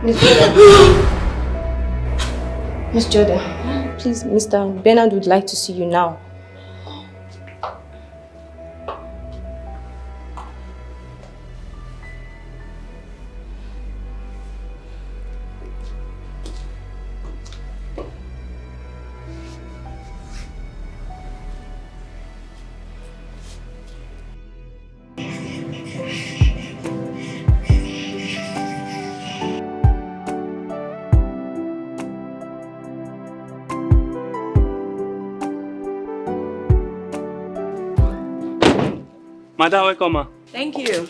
Miss Jordan. Miss Jordan, please, Mr. Bernard would like to see you now. Madam, welcome. Thank you.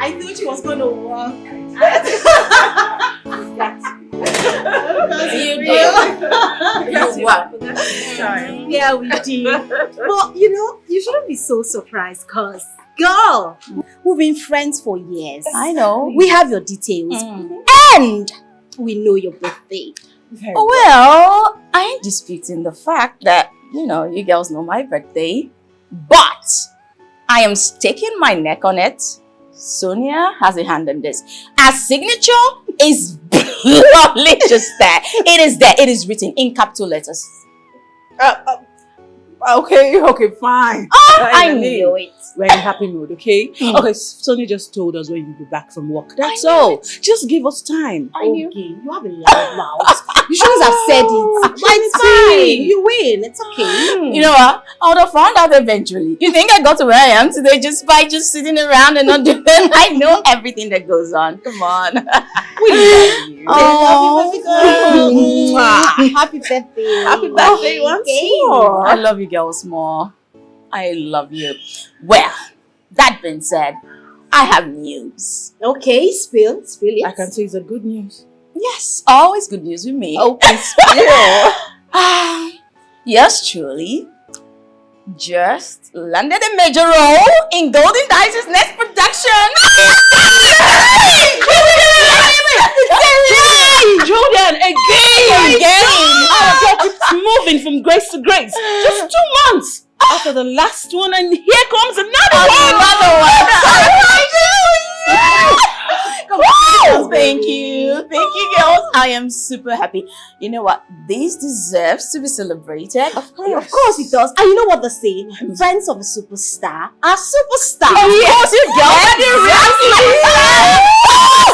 I knew she was going to walk. You did. You what? Yeah, we did. But you know, you shouldn't be so surprised because, girl, we've been friends for years. I know. We have your details. And we know your birthday. Well, I ain't disputing the fact that, you know, you girls know my birthday. But I am staking my neck on it. Sonia has a hand in this. Our signature is lovely just there. It is there. It is written in capital letters. Okay, fine. I knew it. We're in a happy mood, okay? Okay, Sonia just told us when you'll be back from work. That's all. Just give us time. I knew. Okay, you have a loud mouth. You shouldn't have said it. But it's fine. You win. It's okay. You know what? I would have found out eventually. You think I got to where I am today just by just sitting around and not doing it? I know everything that goes on. Come on. We love you. Oh. Happy birthday. Happy birthday once more. I love you girls more. I love you. Well, that being said, I have news. Okay, spill it. I can say it's a good news. Yes, always good news with me. Okay, spill. Yes, truly. Just landed a major role in Golden Dice's next production. Jordan, again! Our girl keeps moving from grace to grace. Just 2 months after the last one, and here comes another one. Come on, Thank you. Thank you, girls. I am super happy. You know what? This deserves to be celebrated. Of course it does. And you know what they say? Friends of a superstar are superstars. Of course, you girls.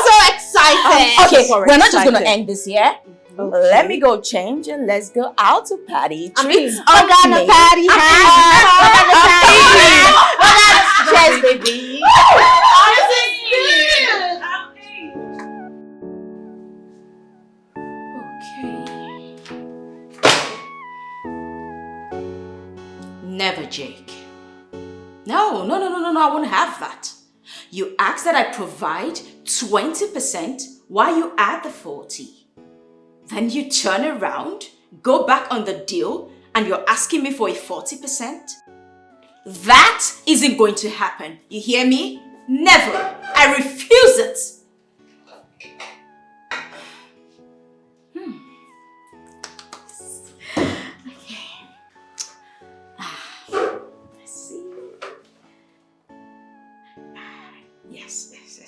So excited. Okay, we're not just excited. gonna end this here. Let me go change and let's go out to party. Treats We're gonna me. party. Cheers, baby. Never, Jake. No, I won't have that. You ask that I provide 20% while you add the 40. Then you turn around, go back on the deal, and you're asking me for a 40%? That isn't going to happen. You hear me? Never. I refuse it. Yes. Okay.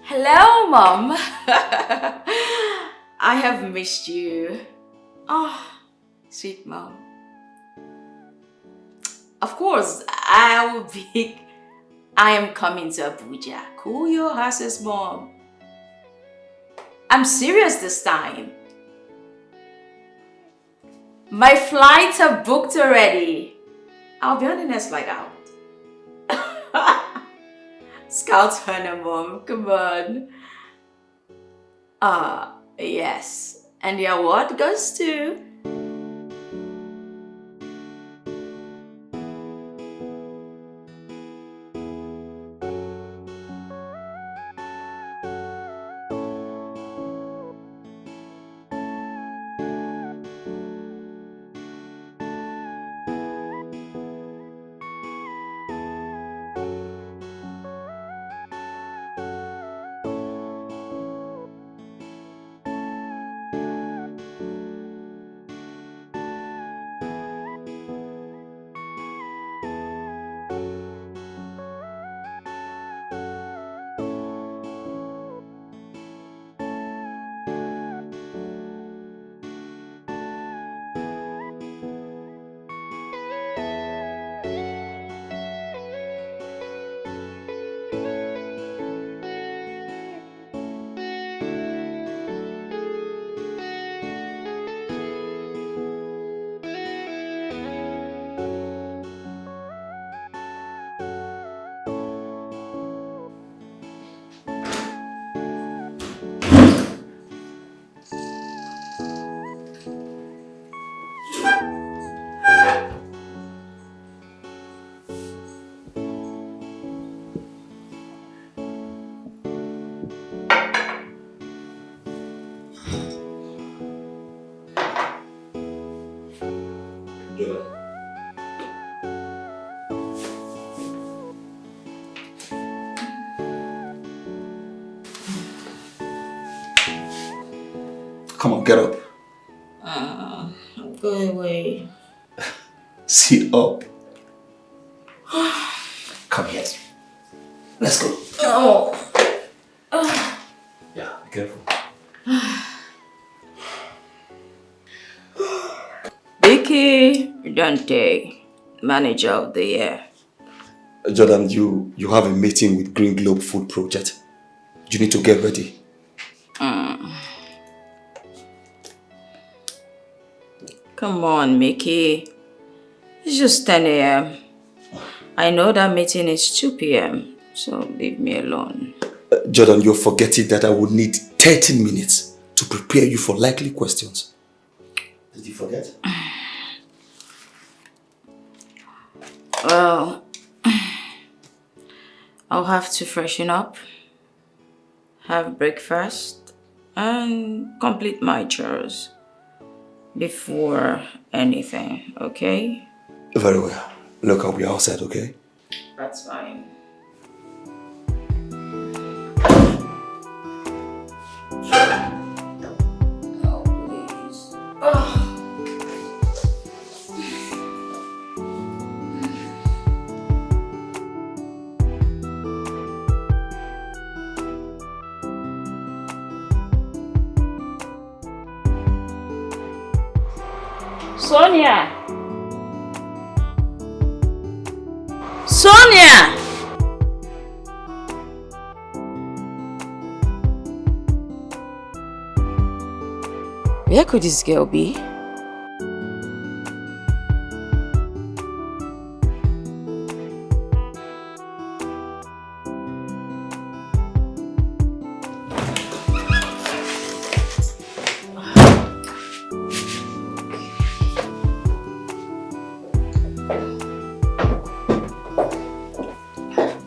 Hello, Mom. I have missed you. Oh, sweet Mom. Of course, I am coming to Abuja. Cool your horses, Mom. I'm serious this time. My flights are booked already. I'll be on the next flight out. Scout Hunter, Mom, come on. Yes. And the award goes to... Come on, get up. Go away. Sit up. Come here. Let's go. Oh. Yeah, be careful. Vicky Dante, manager of the year. Jordan, you have a meeting with Green Globe Food Project. You need to get ready. Come on, Mickey. It's just 10 a.m. I know that meeting is 2 p.m., so leave me alone. Jordan, you're forgetting that I would need 13 minutes to prepare you for likely questions. Did you forget? Well, I'll have to freshen up, have breakfast, and complete my chores before anything, okay? Very well. Look, I'll be outside, okay? That's fine. Oh, please. Oh. Sonia! Sonia! Where could this girl be?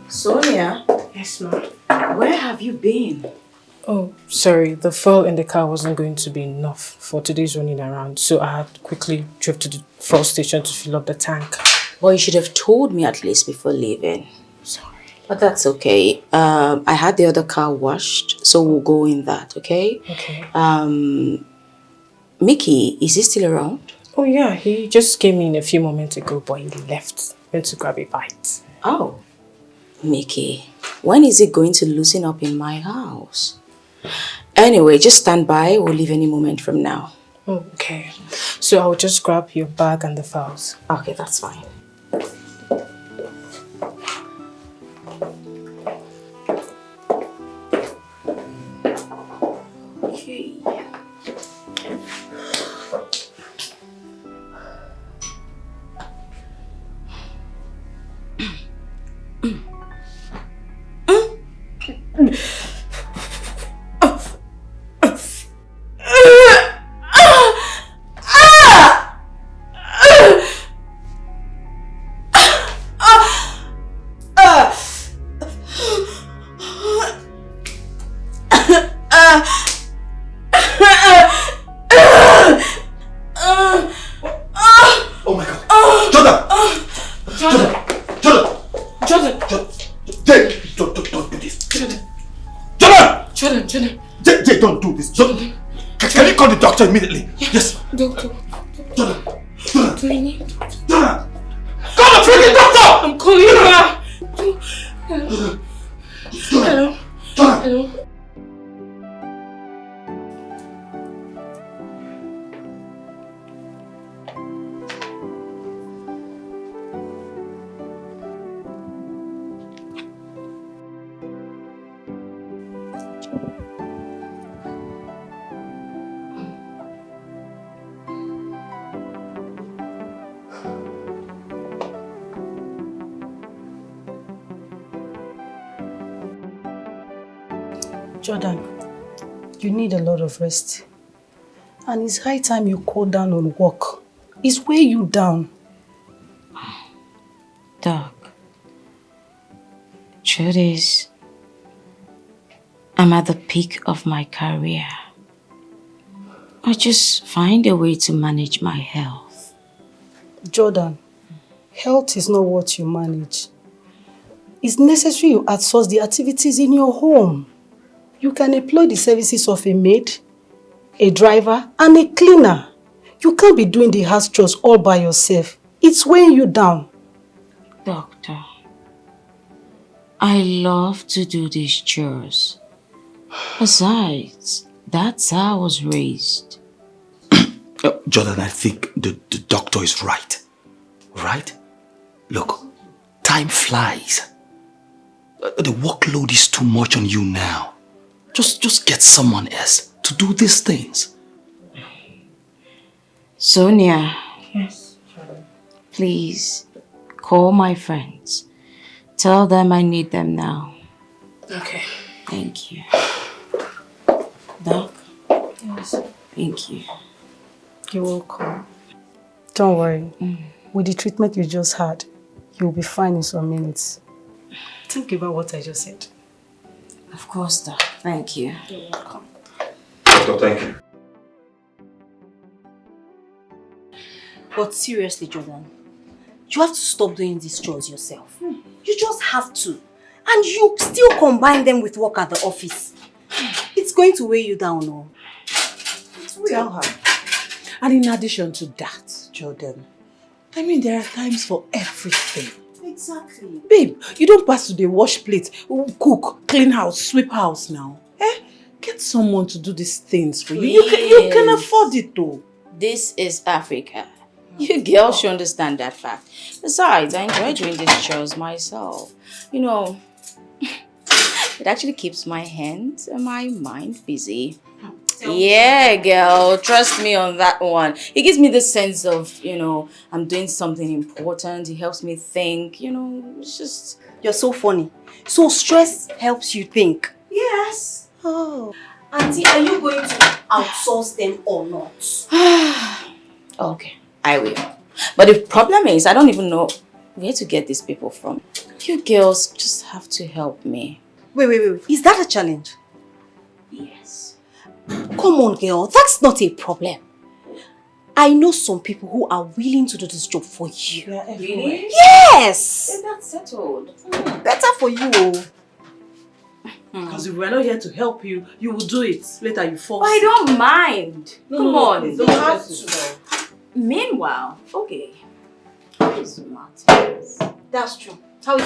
Sonia? Yes, ma'am. Where have you been? Oh, sorry. The fuel in the car wasn't going to be enough for today's running around, so I had quickly drove to the fuel station to fill up the tank. Well, you should have told me at least before leaving. Sorry. But that's okay. I had the other car washed, so we'll go in that, okay? Okay. Mickey, is he still around? Oh, yeah. He just came in a few moments ago, but he left. Went to grab a bite. Oh. Mickey, when is it going to loosen up in my house? Anyway, just stand by. We'll leave any moment from now. Oh, okay. So I'll just grab your bag and the files. Okay, that's fine. Okay. Oh my God! Jordan! Don't do this. Jordan! Jay, don't do this. Can you call the doctor immediately? Yes. Doctor. Jordan! Do you need? Jordan! Call the freaking doctor! I'm calling her. Hello. Jordan! Hello. Jordan, you need a lot of rest. And it's high time you cool down on work. It's weigh you down. Doc, truth is, I'm at the peak of my career. I just find a way to manage my health. Jordan, health is not what you manage. It's necessary you outsource the activities in your home. You can employ the services of a maid, a driver, and a cleaner. You can't be doing the house chores all by yourself. It's weighing you down. Doctor, I love to do these chores. Besides, that's how I was raised. Jordan, I think the doctor is right. Right? Look, time flies. The workload is too much on you now. Just get someone else to do these things. Sonia. Yes. Please, call my friends. Tell them I need them now. Okay. Thank you. Doc? Yes. Thank you. You're welcome. Don't worry. With the treatment you just had, you'll be fine in some minutes. Think about what I just said. Of course, Doc. Thank you. You're welcome. Doctor, thank you. But seriously, Jordan, you have to stop doing these chores yourself. You just have to. And you still combine them with work at the office. It's going to weigh you down, no? Tell her. And in addition to that, Jordan, I mean, there are times for everything. Exactly. Babe, you don't pass to the wash plate, cook, clean house, sweep house now. Get someone to do these things for you. You can afford it though. This is Africa. You girls should understand that fact. Besides, I enjoy doing these chores myself. You know, it actually keeps my hands and my mind busy. Yeah, girl, trust me on that one. It gives me the sense of, I'm doing something important. It helps me think, it's just... You're so funny. So stress helps you think? Yes. Oh. Auntie, are you going to outsource them or not? Okay, I will. But the problem is, I don't even know where to get these people from. You girls just have to help me. Wait. Is that a challenge? Yes. Come on, girl. That's not a problem. I know some people who are willing to do this job for you. Really? Yes! Then that's settled. Better for you. Because if we're not here to help you, you will do it. Later you fall. I don't mind. Come on. Please, don't have to. Meanwhile, okay. It's Martins. That's true. How is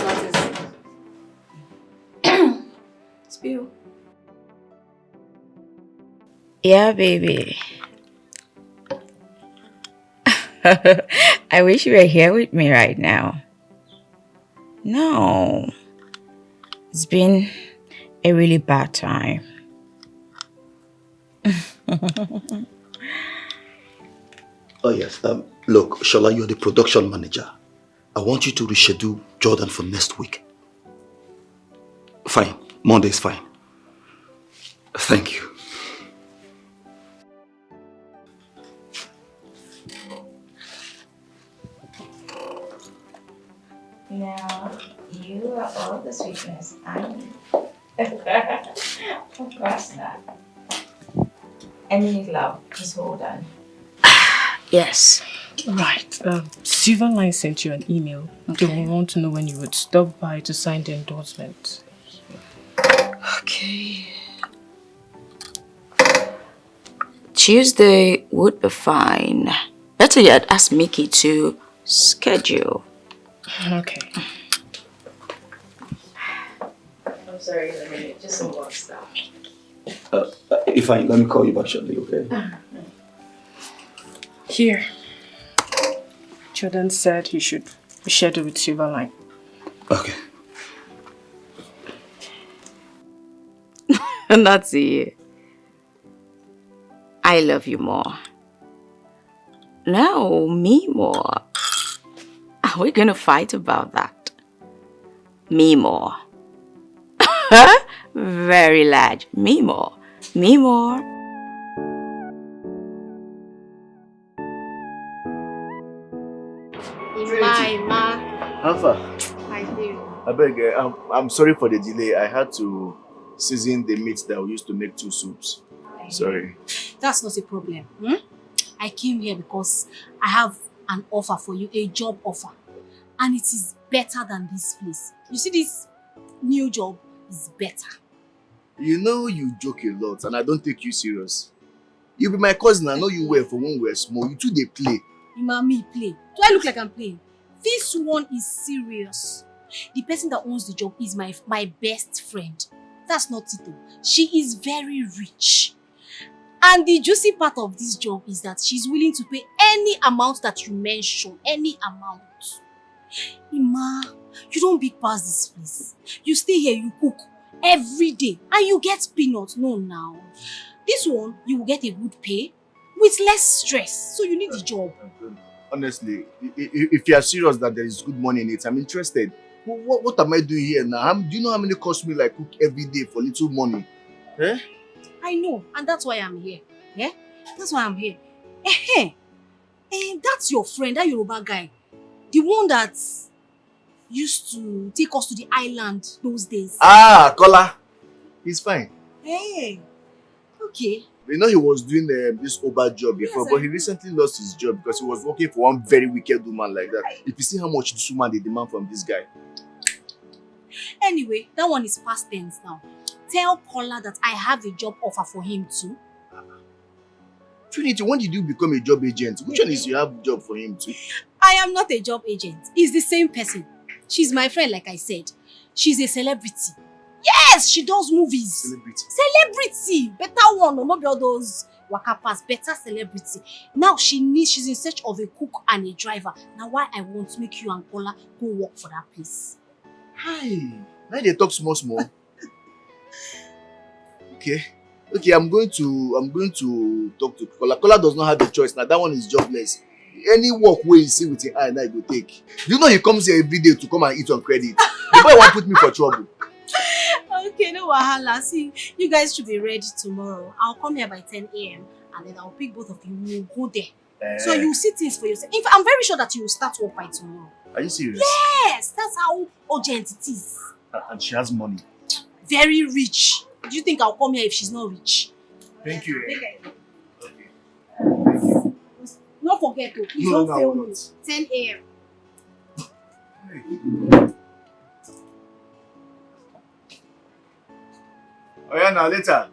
Martins? Spill. Yeah, baby. I wish you were here with me right now. No. It's been a really bad time. Oh yes, look, Shola, you're the production manager. I want you to reschedule Jordan for next week. Fine, Monday is fine. Thank you. Now, you are all the sweetness I need. Of course not. I need love. Just hold on. Yes. Right. Silverline sent you an email. Okay. They will want to know when you would stop by to sign the endorsement. Okay. Tuesday would be fine. Better yet, ask Mickey to schedule. Okay. I'm sorry, just some work stuff. Ifeanyi, let me call you back shortly, okay? Here. Jordan said he should reschedule with Silverline. Okay. That's it. I love you more. No, me more. Are we gonna fight about that? Me more. Very large. Me more. Me more. Alpha, I do. I beg, I'm sorry for the delay. I had to season the meat that we used to make 2 soups. Sorry. That's not a problem. I came here because I have an offer for you, a job offer. And it is better than this place. You see, this new job is better. You know you joke a lot and I don't take you serious. You be my cousin, I know you well for when we were small. You two, they play. You and me play. Do I look like I'm playing? This one is serious. The person that owns the job is my best friend. That's not it though. She is very rich. And the juicy part of this job is that she's willing to pay any amount that you mention. Any amount. Ima, you don't big pass this place. You stay here, you cook every day. And you get peanuts. No, now. This one, you will get a good pay with less stress. So you need the job. Honestly, if you are serious that there is good money in it, I'm interested. What am I doing here now? Do you know how many cost me like cook every day for little money? Eh? I know, and that's why I'm here. Yeah? That's why I'm here. That's your friend, that Yoruba guy. The one that used to take us to the island those days. Ah, Kola. He's fine. Hey. Okay. You know he was doing this Uber job before, but he recently lost his job because he was working for one very wicked woman like that. If you see how much this woman they demand from this guy. Anyway, that one is past tense now. Tell Kola that I have a job offer for him too. Trinity, when did you become a job agent? Which one is you have a job for him too? I am not a job agent. It's the same person. She's my friend, like I said. She's a celebrity. Yes, she does movies. Celebrity. Celebrity. Better one, not all those waka pass, better celebrity. Now she's in search of a cook and a driver. Now why I want to make you and Kola go work for that place. Hi. Now they talk small. Okay. Okay, I'm going to talk to Kola. Kola does not have a choice. Now that one is jobless. Any work where you see with your eye, now you go take. You know he comes here every day to come and eat on credit. The boy won't put me for trouble. Okay, no wahala. See, you guys should be ready tomorrow. I'll come here by 10 a.m. and then I'll pick both of you. We'll go there. So you see things for yourself. In fact, I'm very sure that you will start work by tomorrow. Are you serious? Yes, that's how urgent it is. And she has money. Very rich. Do you think I'll come here if she's not rich? Thank you. Okay. Don't forget to please don't fail me. 10 a.m. Oh yeah, now later.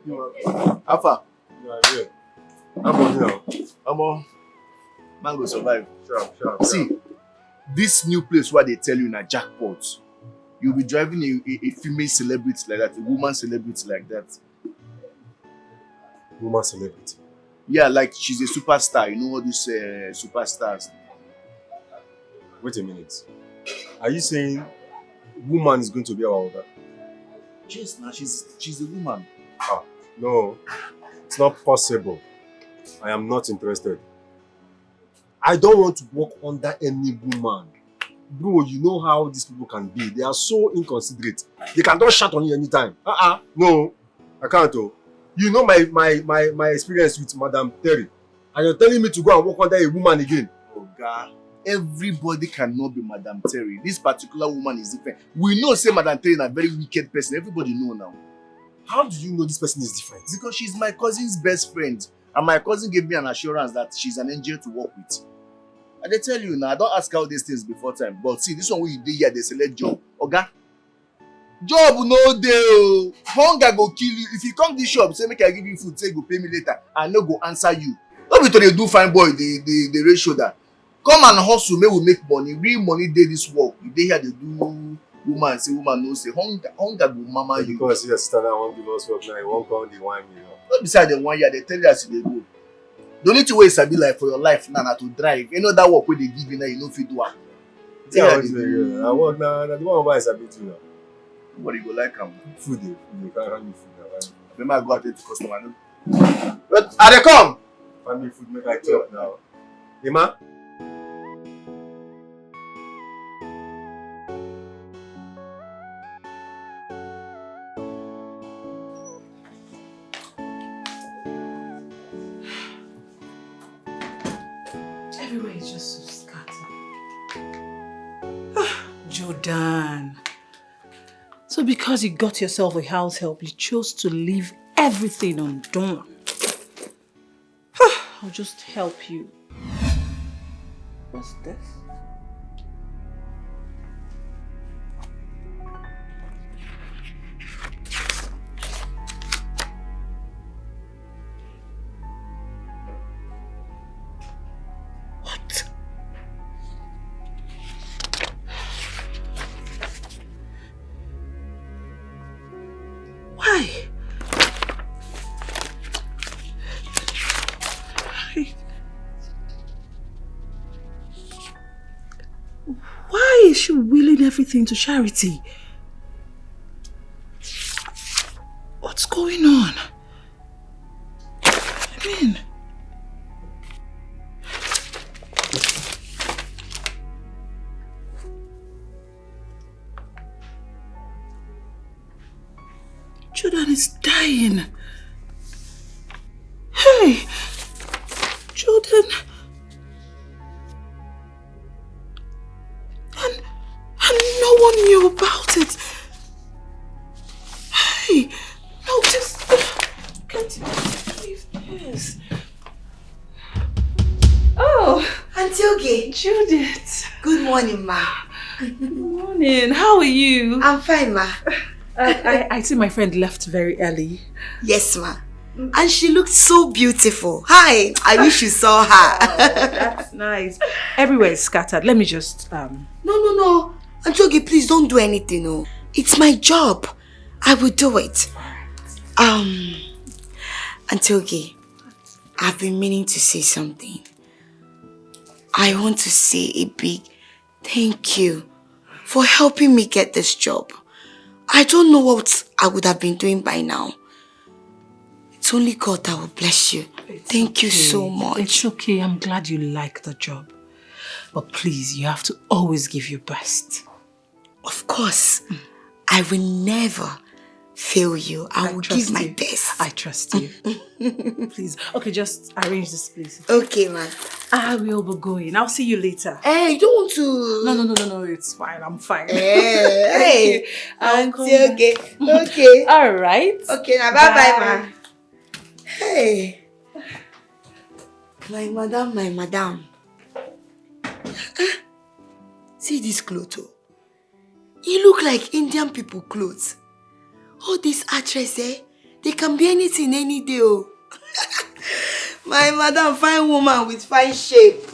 No. Alpha. Man go survive. Sure. See, this new place where they tell you na jackpot. You'll be driving a female celebrity like that, a woman celebrity like that. Woman celebrity? Yeah, like she's a superstar. You know all these superstars. Wait a minute. Are you saying woman is going to be our order? Yes, now she's a woman. Ah, no. It's not possible. I am not interested. I don't want to work under any woman. Bro, you know how these people can be. They are so inconsiderate. They can just shout on you anytime. No, I can't. You know my experience with Madam Terry. And you're telling me to go and work under a woman again. Oh God. Everybody cannot be Madam Terry. This particular woman is different. We know say Madam Terry is a very wicked person. Everybody know now. How do you know this person is different? Because she's my cousin's best friend. And my cousin gave me an assurance that she's an angel to work with. And they tell you now, I don't ask all these things before time. But see, this one when you do here, they select job. Okay? Job no dey. Hunger go kill you. If you come this shop, say make I give you food, say go pay me later. I no go answer you. Don't be to dey do fine boy, the ratio that. Come and hustle, may we make money. Real money dey this work. You dey here, they do woman, say woman no say. Hunger go mama you. Because your sister now won't give us work now, you won't come the 1 year. Not beside the 1 year, they tell you as they go. The only thing wey sabi like for your life now na to drive. You know that work wey they give you now, you no fit do am. Yeah, I work now, the one why I sabi do now. Nobody go like am. Food, you can't have me food now. Remember I go out to customer. No? But are they come? Family food make I chop now. Emma? Everywhere is just so scattered. Jordan. So because you got yourself a house help, you chose to leave everything undone. I'll just help you. What's this? What? Why? Why is she willing everything to charity? What's going on? I mean... Jordan is dying. Hey! Jordan... And no one knew about it. Hey, no, just can't you believe this? Oh, Auntie Oge. Judith. Good morning, ma. Good morning. How are you? I'm fine, ma. I see my friend left very early. Yes, ma. And she looked so beautiful. Hi, I wish you saw her. That's nice. Everywhere is scattered. Let me just No. Antioge, please don't do anything. No. It's my job. I will do it. Antioge, I've been meaning to say something. I want to say a big thank you for helping me get this job. I don't know what I would have been doing by now. It's only God that will bless you. Thank you so much. It's okay. I'm glad you like the job. But please, you have to always give your best. Of course. I will never fail you. I will give my best. I trust you. Please. Okay, just arrange this, please. Okay, man. I will be going. I'll see you later. Hey, you don't want to... No. It's fine. I'm fine. Hey. I'll come Okay. back. Okay. All right. Okay, now bye, man. Hey. My madam. See this clothes. You look like Indian people clothes. All these actresses, they can be anything any day. Oh. My madam, fine woman with fine shape.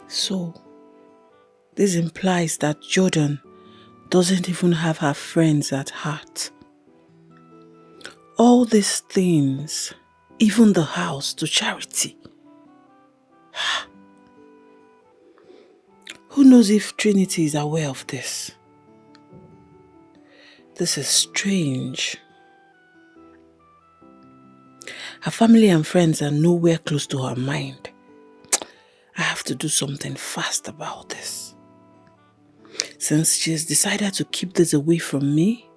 So, this implies that Jordan doesn't even have her friends at heart. All these things, even the house to Charity. Who knows if Trinity is aware of this? This is strange. Her family and friends are nowhere close to her mind. I have to do something fast about this. Since she has decided to keep this away from me,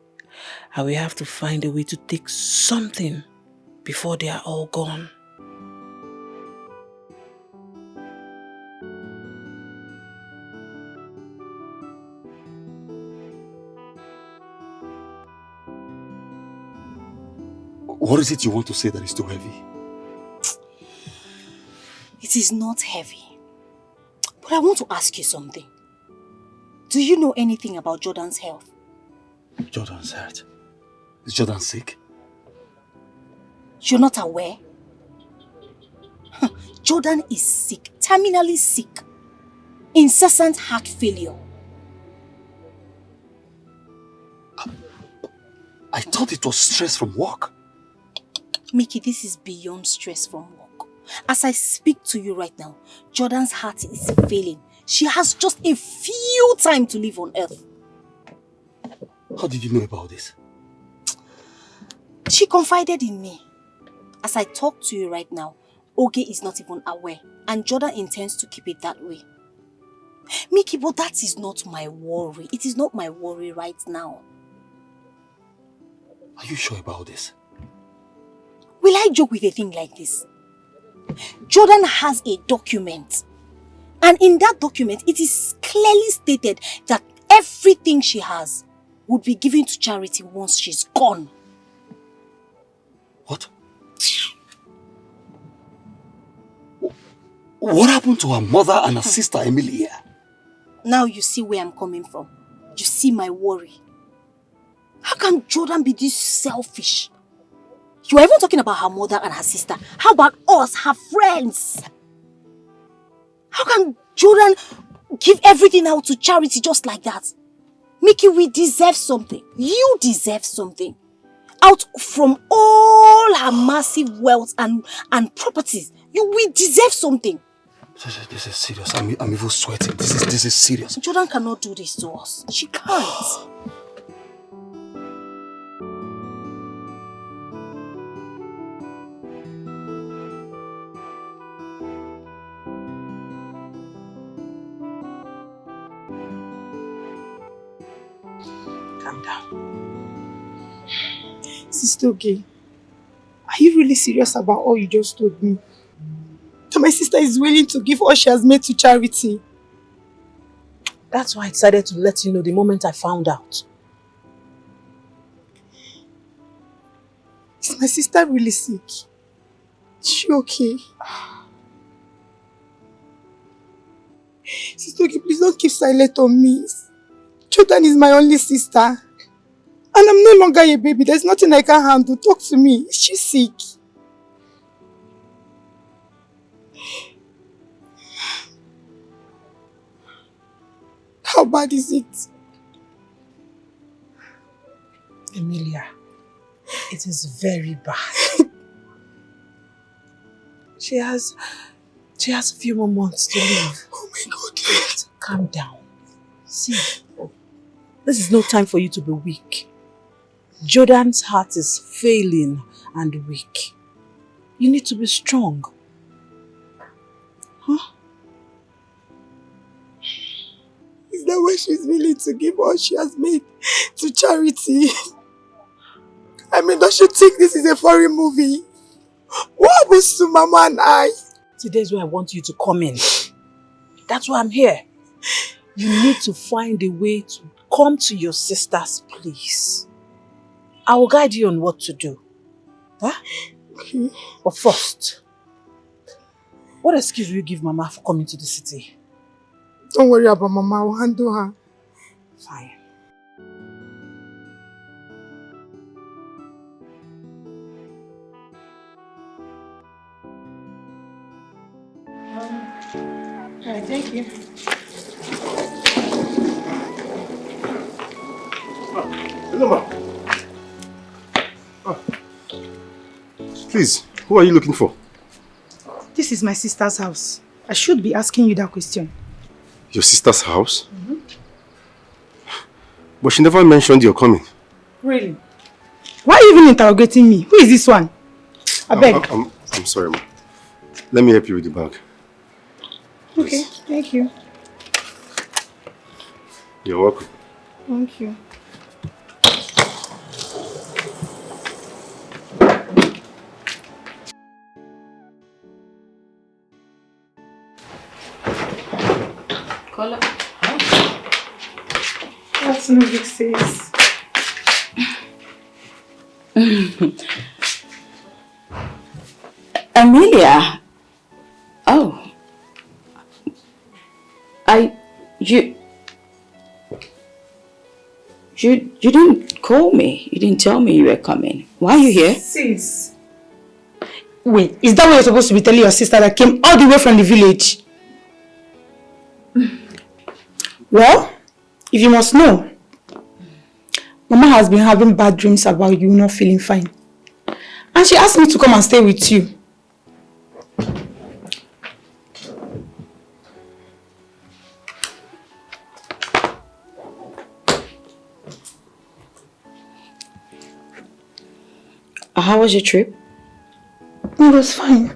I will have to find a way to take something before they are all gone. What is it you want to say that is too heavy? It is not heavy. But I want to ask you something. Do you know anything about Jordan's health? Jordan's hurt. Is Jordan sick? You're not aware? Jordan is sick, terminally sick. Incessant heart failure. I thought it was stress from work. Mickey, this is beyond stress from work. As I speak to you right now, Jordan's heart is failing. She has just a few time to live on earth. How did you know about this? She confided in me. As I talk to you right now, Oge is not even aware, and Jordan intends to keep it that way. Mickey, but that is not my worry. It is not my worry right now. Are you sure about this? Will I joke with a thing like this? Jordan has a document. And in that document, it is clearly stated that everything she has would be given to charity once she's gone. What? What happened to her mother and her sister Emilia? Now you see where I'm coming from. You see my worry. How can Jordan be this selfish? You are even talking about her mother and her sister. How about us, her friends? How can Jordan give everything out to charity just like that? Mickey, we deserve something. You deserve something. Out from all her massive wealth and properties, we deserve something. This is serious. I'm even sweating. This is serious. Jordan cannot do this to us. She can't. Calm down. Sister Oge, are you really serious about all you just told me? That my sister is willing to give all she has made to charity? That's why I decided to let you know the moment I found out. Is my sister really sick? Is she okay? Sister, okay, please don't keep silent on me. Jordan is my only sister. And I'm no longer a baby. There's nothing I can handle. Talk to me. Is she sick? How bad is it? Emilia, it is very bad. She has a few more months to live. Oh my God. Calm down. See, this is no time for you to be weak. Jordan's heart is failing and weak. You need to be strong. Huh? Is that why she's willing to give all she has made to charity? I mean, don't you think this is a foreign movie? What happens to Mama and I? Today's where I want you to come in. That's why I'm here. You need to find a way to come to your sister's place. I will guide you on what to do. Huh? Okay. But first, what excuse will you give Mama for coming to the city? Don't worry about Mama, I will handle her. Fine. Alright, thank you. Hello, ma. Please, who are you looking for? This is my sister's house. I should be asking you that question. Your sister's house? But she never mentioned you're coming. Really? Why are you even interrogating me? Who is this one? I beg. I'm sorry, ma. Let me help you with the bag. Okay, thank you. You're welcome. Thank you. Kola. That's no big sis. Emilia. Oh. You didn't call me. You didn't tell me you were coming. Why are you here? Sis. Wait, is that what you're supposed to be telling your sister that came all the way from the village? Well, if you must know, Mama has been having bad dreams about you not feeling fine. And she asked me to come and stay with you. How was your trip? It was fine.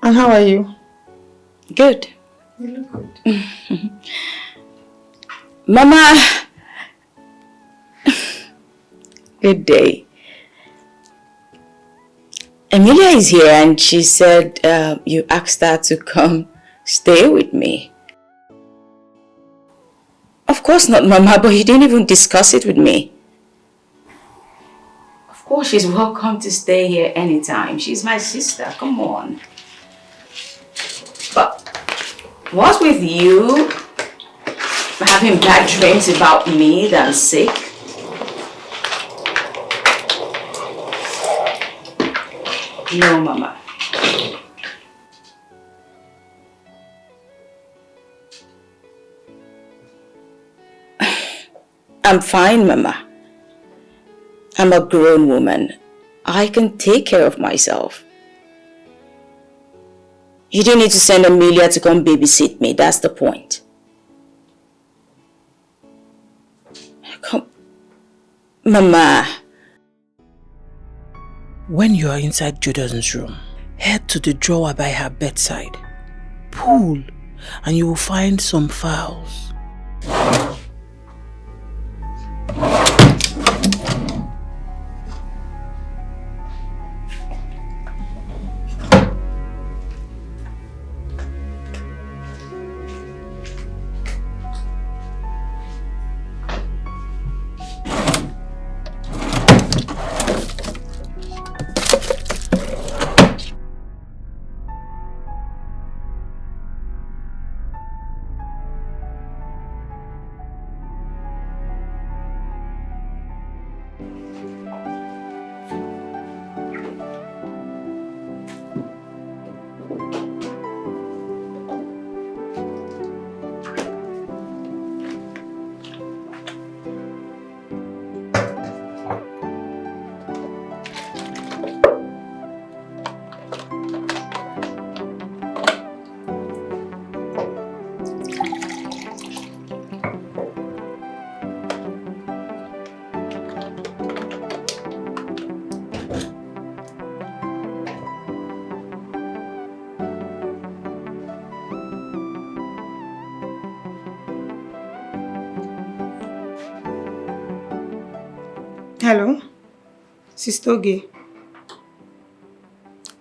And how are you? Good. You look good. Mama. Good day. Emilia is here and she said you asked her to come stay with me. Of course not, Mama, but you didn't even discuss it with me. Of course, she's welcome to stay here anytime. She's my sister, come on. But what's with you having bad dreams about me that I'm sick? No, Mama. I'm fine, Mama. I'm a grown woman. I can take care of myself. You don't need to send Emilia to come babysit me. That's the point. Come. Mama. When you are inside Jordan's room, head to the drawer by her bedside. Pull, and you will find some files. Hello? Sister Oge.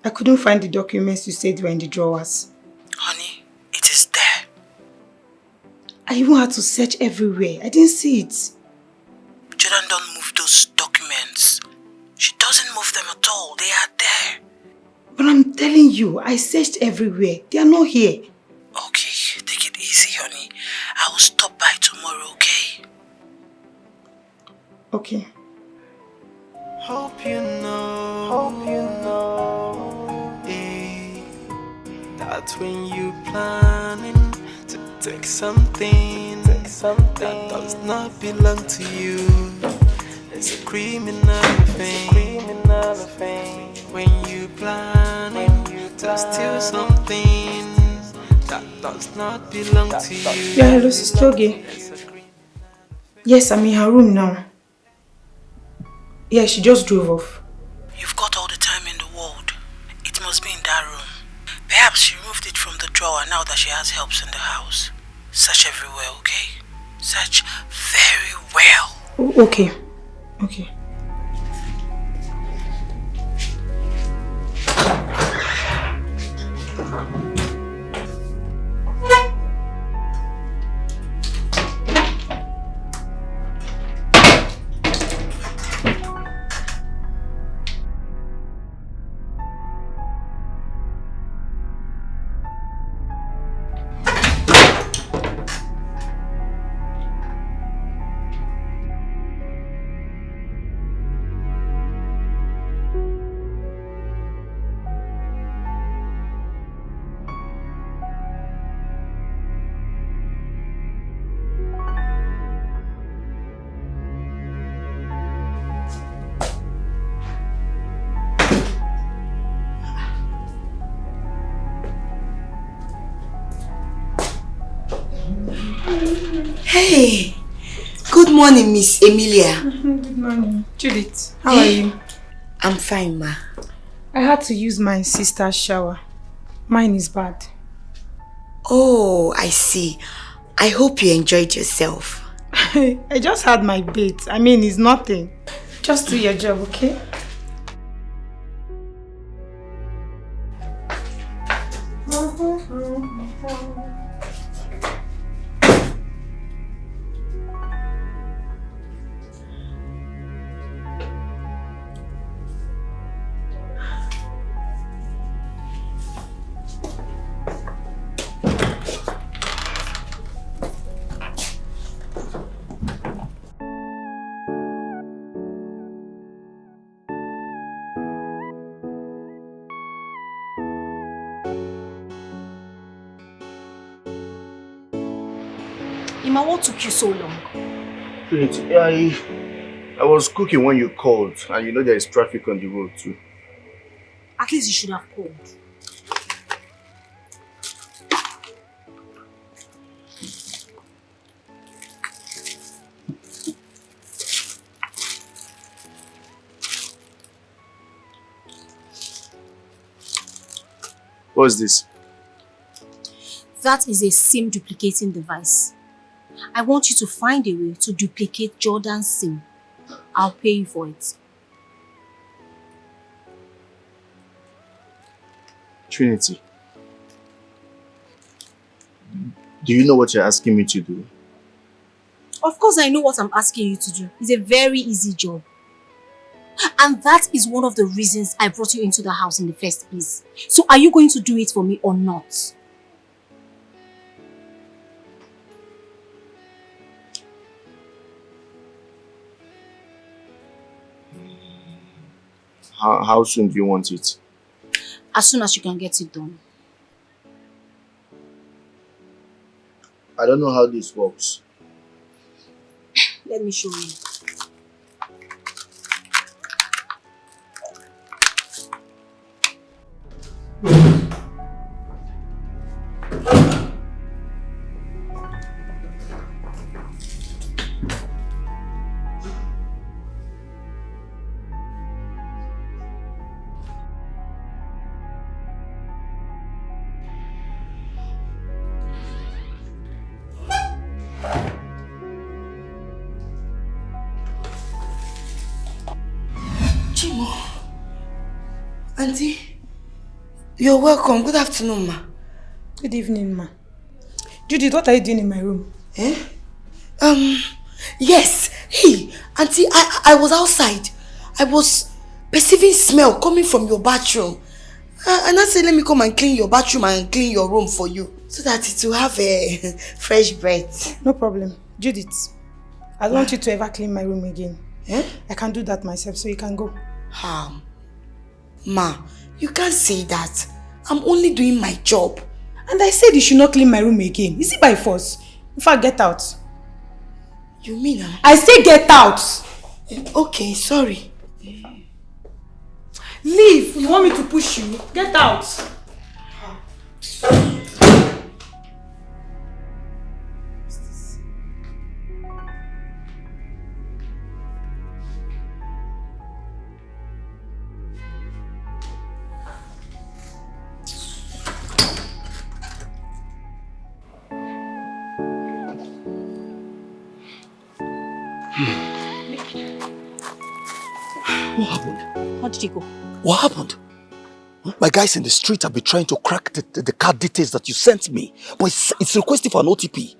I couldn't find the documents you said were in the drawers. Honey, it is there. I even had to search everywhere. I didn't see it. Jordan don't move those documents. She doesn't move them at all. They are there. But I'm telling you, I searched everywhere. They are not here. Okay, take it easy, honey. I will stop by tomorrow, okay? Okay. Hope you know, eh, that when you planning to take something that does not belong to you, it's a criminal offense. When you planning to steal something that does not belong to you. Yeah, hello, Sister Oge. Yes, I'm in her room now. Yeah, she just drove off. You've got all the time in the world. It must be in that room. Perhaps she removed it from the drawer now that she has helps in the house. Search everywhere, okay? Search very well. Oh, okay. Okay. Hey, good morning, Miss Emilia. Good morning. Judith, how are you? I'm fine, ma. I had to use my sister's shower. Mine is bad. Oh, I see. I hope you enjoyed yourself. I just had my bath. I mean, it's nothing. Just do your job, okay? Ima, what took you so long? Trinity, I was cooking when you called, and you know there is traffic on the road too. At least you should have called. What's this? That is a SIM duplicating device. I want you to find a way to duplicate Jordan's SIM. I'll pay you for it. Trinity, do you know what you're asking me to do? Of course I know what I'm asking you to do. It's a very easy job. And that is one of the reasons I brought you into the house in the first place. So are you going to do it for me or not? How soon do you want it? As soon as you can get it done. I don't know how this works. Let me show you. Auntie, you're welcome. Good afternoon, ma. Good evening, ma. Judith, what are you doing in my room? Yes. Hey, Auntie, I was outside. I was perceiving smell coming from your bathroom. And I said, let me come and clean your bathroom and clean your room for you, so that it will have a fresh breath. No problem. Judith, I don't want you to ever clean my room again. I can do that myself, so you can go. Ma, you can't say that. I'm only doing my job. And I said you should not clean my room again. Is it by force? In fact, get out. You mean? I say get out. Okay, sorry. Leave. You want me to push you? Get out. What happened? How did you go? What happened? My guys in the street have been trying to crack the card details that you sent me, but it's requesting for an OTP.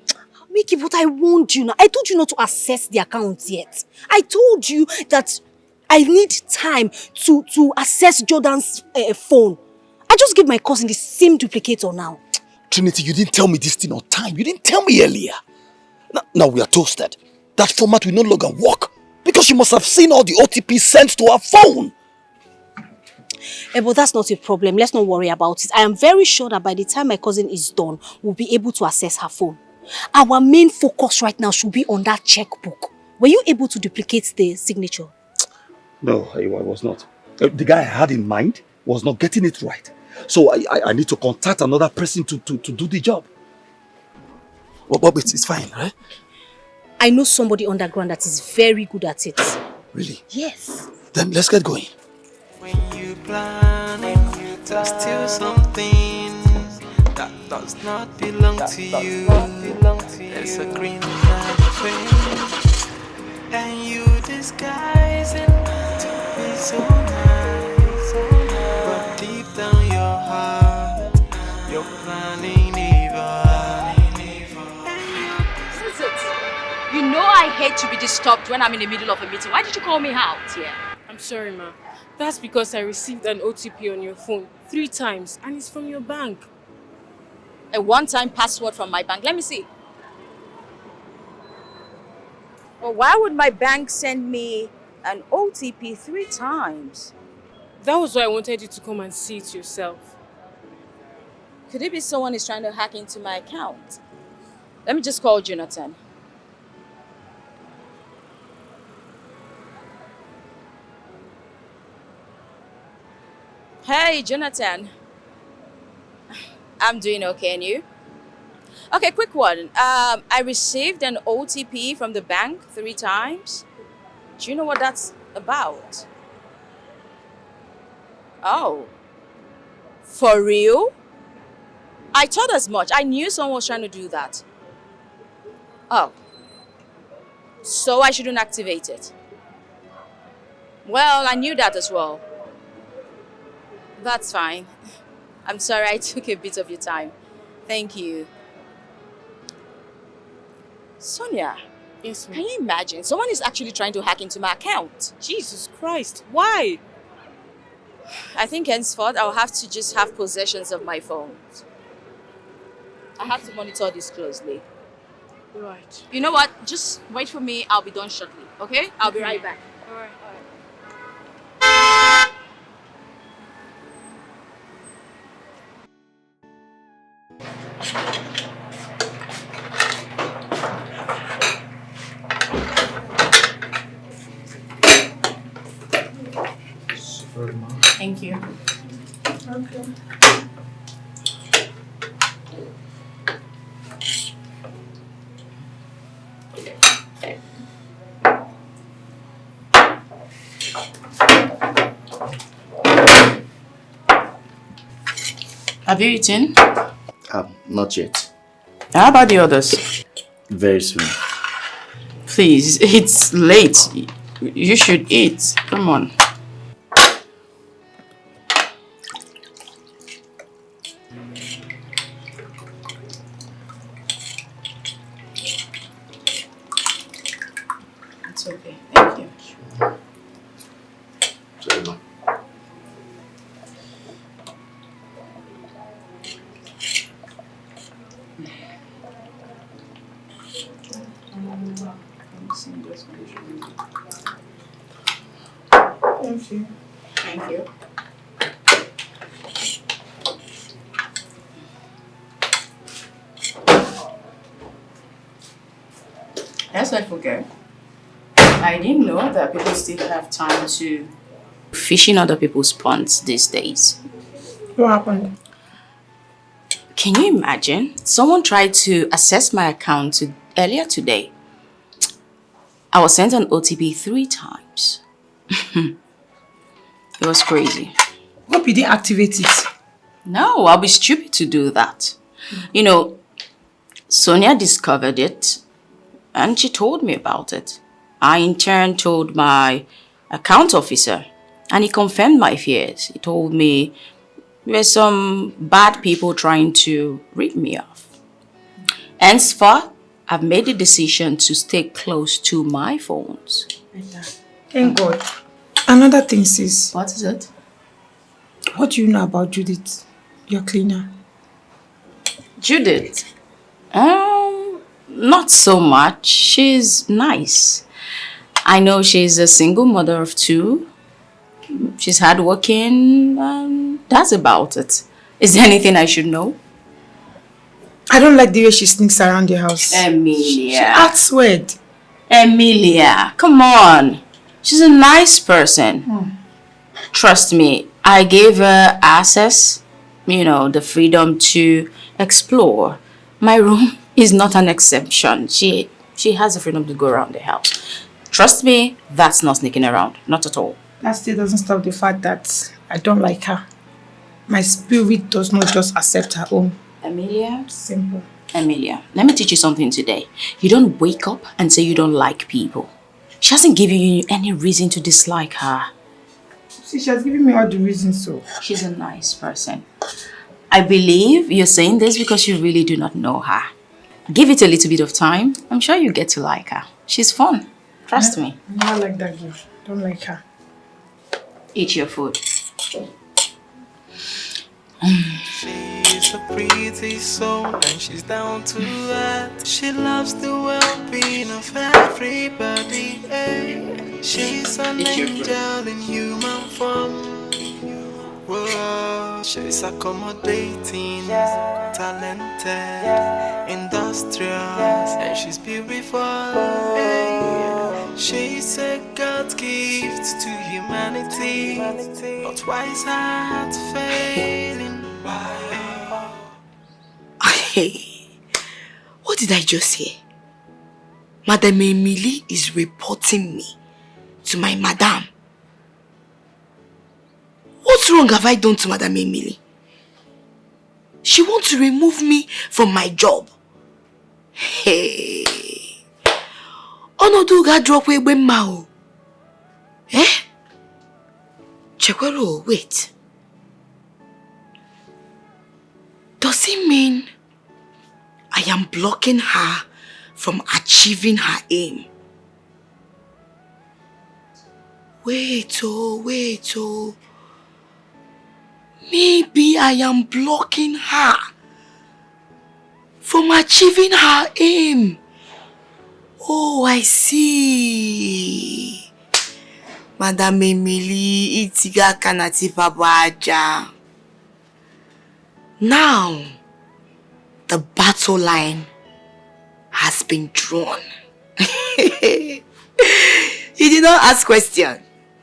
Mickey, but I warned you now. I told you not to access the account yet. I told you that I need time to access Jordan's phone. I just gave my cousin the same duplicator now. Trinity, you didn't tell me this thing on time. You didn't tell me earlier. Now we are toasted. That format will no longer work because she must have seen all the OTP sent to her phone. But that's not a problem. Let's not worry about it. I am very sure that by the time my cousin is done, we'll be able to access her phone. Our main focus right now should be on that checkbook. Were you able to duplicate the signature? No, I was not. The guy I had in mind was not getting it right. So I need to contact another person to do the job. But it's fine, right? I know somebody underground that is very good at it. Really? Yes. Then let's get going. When you planning, there's still something that does not belong to you. There's a green light, and you disguise it to be so nice, but deep down your heart, you're planning evil. You know I hate to be disturbed when I'm in the middle of a meeting. Why did you call me out here? I'm sorry, ma. That's because I received an OTP on your phone 3 times and it's from your bank. A one-time password from my bank. Let me see. Well, why would my bank send me an OTP 3 times? That was why I wanted you to come and see it yourself. Could it be someone is trying to hack into my account? Let me just call Jonathan. Hey, Jonathan. I'm doing okay, and you? Okay, quick one. I received an OTP from the bank 3 times. Do you know what that's about? Oh. For real? I thought as much. I knew someone was trying to do that. Oh. So I shouldn't activate it. Well, I knew that as well. That's fine. I'm sorry I took a bit of your time. Thank you. Sonia. Yes, ma'am. Can you imagine? Someone is actually trying to hack into my account. Jesus Christ. Why? I think henceforth I'll have to just have possessions of my phone. I have to monitor this closely. Right. You know what? Just wait for me. I'll be done shortly. Okay? I'll be right back. All right. Thank you. Okay. Have you eaten? Not yet. How about the others? Very soon. Please, it's late. You should eat. Come on. Thank you. Thank you. Let's not forget, I didn't know that people still have time to fish in other people's ponds these days. What happened? Can you imagine? Someone tried to access my account earlier today. I was sent an OTP 3 times. It was crazy. Hope you didn't activate it. No, I'll be stupid to do that. You know, Sonia discovered it and she told me about it. I in turn told my account officer and he confirmed my fears. He told me there were some bad people trying to rip me off. Henceforth, I've made the decision to stay close to my phones. Thank God. Another thing, sis. What is it? What do you know about Judith, your cleaner? Judith? Not so much. She's nice. I know she's a single mother of 2. She's hardworking, and that's about it. Is there anything I should know? I don't like the way she sneaks around your house. Emilia. She acts weird. Emilia, come on. She's a nice person. Trust me, I gave her access, the freedom to explore. My room is not an exception. She has the freedom to go around the house. Trust me, that's not sneaking around. Not at all. That still doesn't stop the fact that I don't like her. My spirit does not just accept her own. Emilia? Simple. Emilia, let me teach you something today. You don't wake up and say you don't like people. She hasn't given you any reason to dislike her. See, she has given me all the reasons, so. She's a nice person. I believe you're saying this because you really do not know her. Give it a little bit of time. I'm sure you get to like her. She's fun. Trust me. I don't like that girl. Don't like her. Eat your food. She's a pretty soul and she's down to earth. She loves the well-being of everybody. She's an angel in human form. Whoa, she's accommodating, talented, industrious, and she's beautiful. She's a God gift to humanity, but why is her heart failing? Hey, what did I just hear? Madam Emily is reporting me to my madam. What wrong have I done to Madam Emily? She wants to remove me from my job. Hey. Onodu ga drop we mao. Eh? Chekwero, wait. Does it mean I am blocking her from achieving her aim? Wait, oh. Maybe I am blocking her from achieving her aim. Oh, I see. Madam Emily, itiga kanati babaja. Now, the battle line has been drawn. You did not ask question.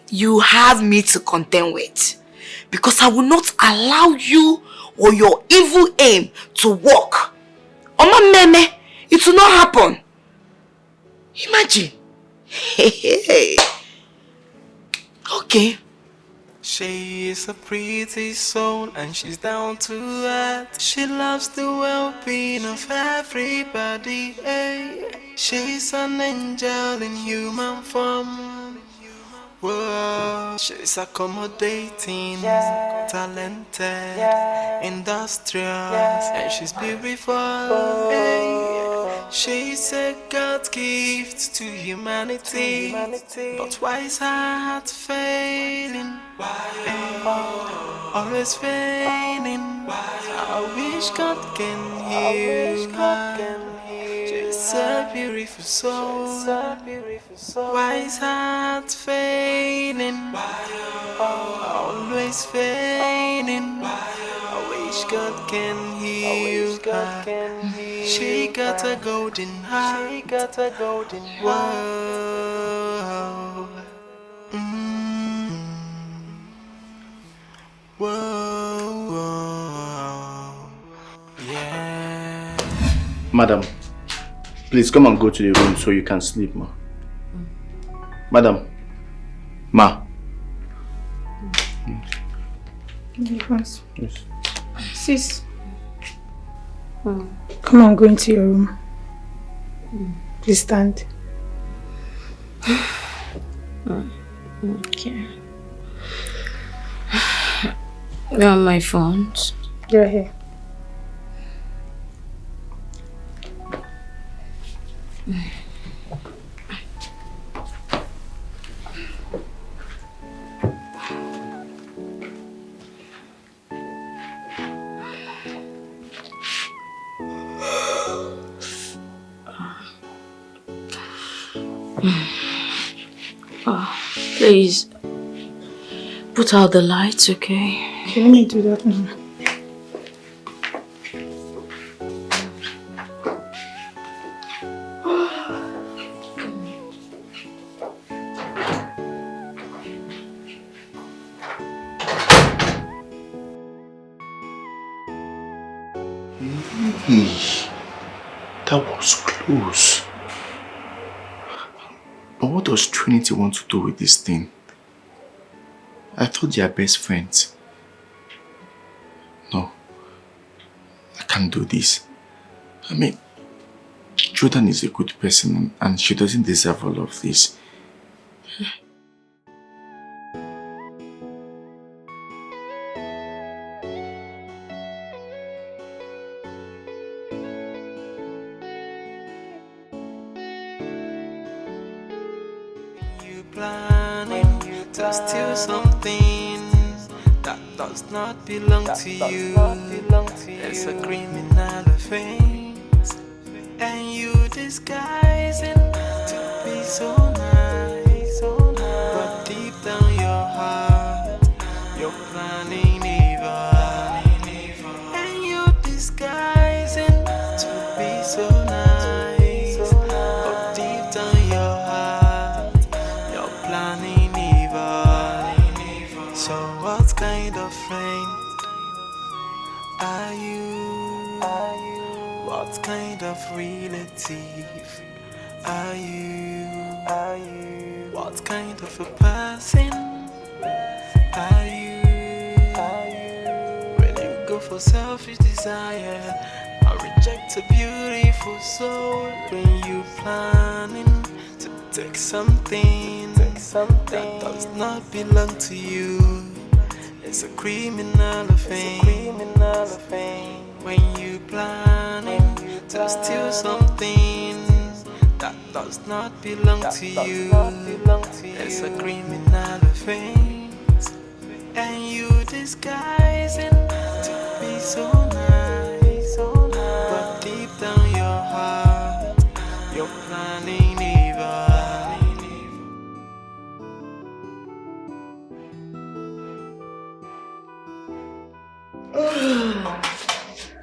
You have me to contend with. Because I will not allow you or your evil aim to work. Oma meme, it will not happen. Imagine. Okay. She is a pretty soul and she's down to earth. She loves the well-being of everybody. She's an angel in human form. Whoa, she's accommodating, talented, industrious, and she's beautiful. She's a God gift to humanity, but why is her heart failing? Always failing. I wish God can hear her. She's She's a beautiful soul, wise heart fading, always fading. I wish God can heal her. She got a golden heart. Whoa. Whoa. Yeah. Madam, please come and go to the room so you can sleep, ma. Madam. Ma. Yes. Yes. Sis. Come on, go into your room. Please stand. Okay. Where are my phones? They're here. Please, put out the lights, okay? Okay, let me do that now. Hey, that was close. But what does Trinity want to do with this thing? I thought they are best friends. No, I can't do this. I mean, Jordan is a good person and she doesn't deserve all of this. Steal something that does not belong to you. There's a criminal offense, and you disguising to be so nice. But deep down your heart, you're planning evil, and you disguising to be so nice. But deep down your heart, you're planning. So what kind of friend are you? What kind of relative are you? What kind of a person are you? Will you go for selfish desire or reject a beautiful soul when you planning to take something that does not belong to you? It's a criminal offense. When you planning to steal something that does not belong to you, it's a criminal offense. And you disguising to be so nice, but deep down your heart, you're planning evil.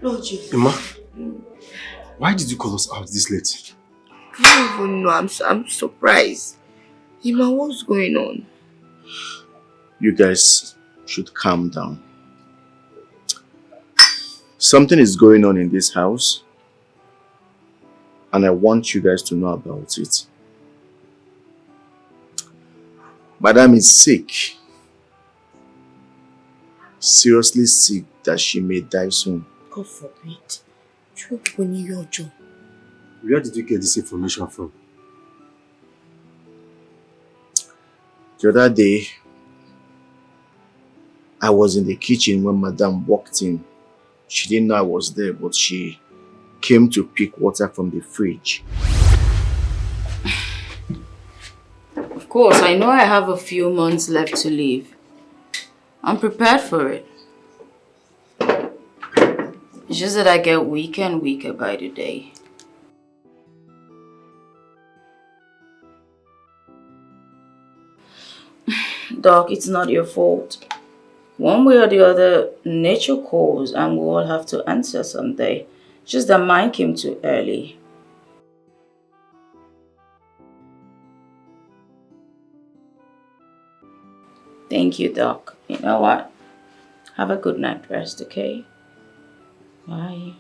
Lord Jesus. Emma, why did you call us out this late? I don't even know. I'm surprised. Emma, what's going on? You guys should calm down. Something is going on in this house, and I want you guys to know about it. Madam is sick. Seriously sick that she may die soon. God forbid. Where did you get this information from? The other day, I was in the kitchen when Madam walked in. She didn't know I was there, but she came to pick water from the fridge. Of course, I know I have a few months left to live. I'm prepared for it. It's just that I get weaker and weaker by the day. Doc, it's not your fault. One way or the other, nature calls and we'll all have to answer someday. Just that mine came too early. Thank you, Doc. You know what? Have a good night rest, okay? Bye.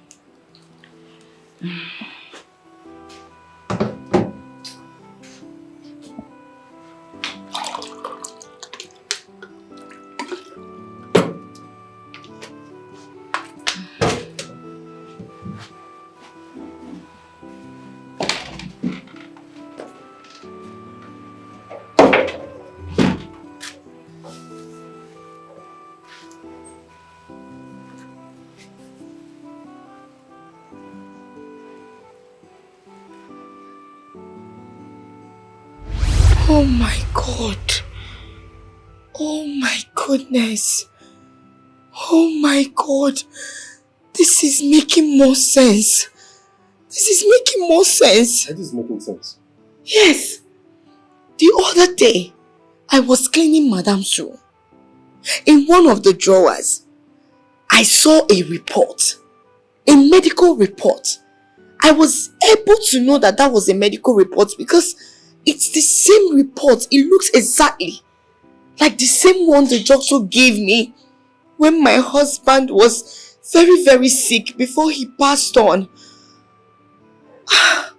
Oh my God. Oh my goodness. Oh my God. This is making more sense. This is making more sense. It is making sense. Yes. The other day, I was cleaning Madam's room. In one of the drawers, I saw a report. A medical report. I was able to know that that was a medical report because it's the same report. It looks exactly like the same one the doctor gave me when my husband was very, very sick before he passed on. Oh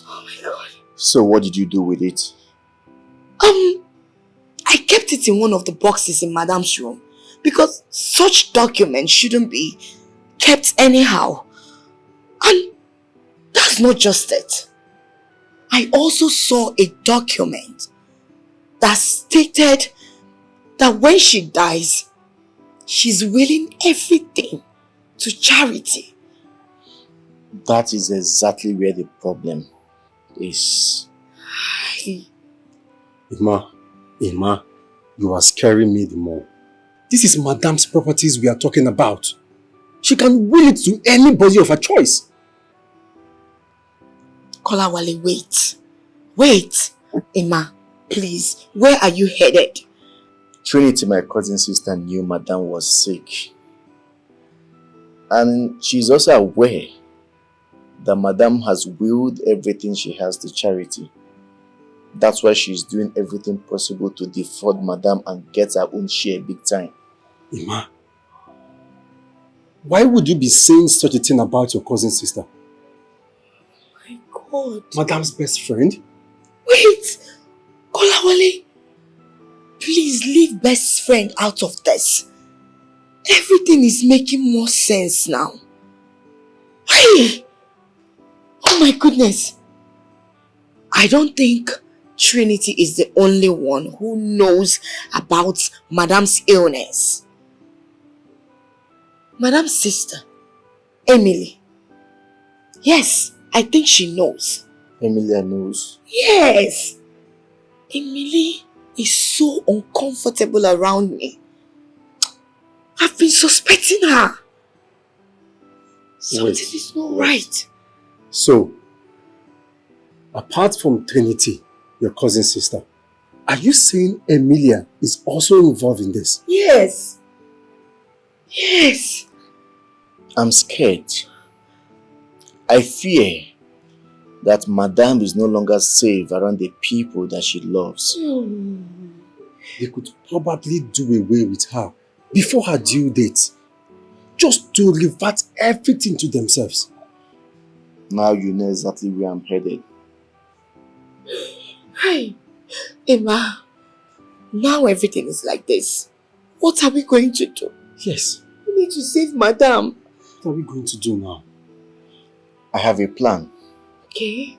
my God. So what did you do with it? I kept it in one of the boxes in Madam's room because such documents shouldn't be kept anyhow. And that's not just it. I also saw a document that stated that when she dies, she's willing everything to charity. That is exactly where the problem is. Emma, you are scaring me the more. This is Madame's properties we are talking about. She can will it to anybody of her choice. Kolawale, wait. Wait. Emma, please, where are you headed? Trinity, my cousin sister, knew Madame was sick. And she's also aware that Madame has willed everything she has to charity. That's why she's doing everything possible to defraud Madame and get her own share big time. Emma, why would you be saying such a thing about your cousin sister? My God. Madame's best friend? Wait! Kolawale, please leave best friend out of this. Everything is making more sense now. Hey! Oh my goodness. I don't think Trinity is the only one who knows about Madame's illness. Madame's sister, Emily. Yes, I think she knows. Emilia knows? Yes. Emily is so uncomfortable around me. I've been suspecting her. Something is not right. So, apart from Trinity, your cousin sister, are you saying Emilia is also involved in this? Yes. Yes. I'm scared. I fear that Madame is no longer safe around the people that she loves. They could probably do away with her before her due date, just to revert everything to themselves. Now you know exactly where I'm headed. Hi, Emma. Now everything is like this. What are we going to do? Yes. We need to save Madame. What are we going to do now? I have a plan. Okay.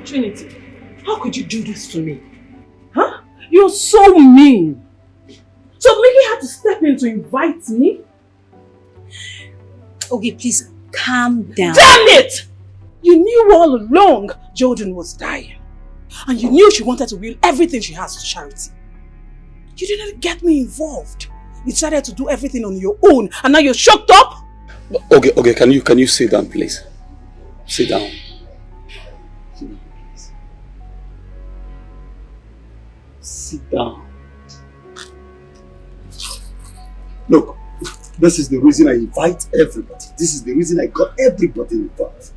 Trinity, how could you do this to me? Huh? You're so mean. So Millie had to step in to invite me Okay, please calm down. Damn it! You knew all along Jordan was dying. And you knew she wanted to will everything she has to charity. You didn't get me involved. You decided to do everything on your own and now you're shocked up? Okay, can you sit down, please? Sit down. Sit down. Look, this is the reason I invite everybody. This is the reason I got everybody involved.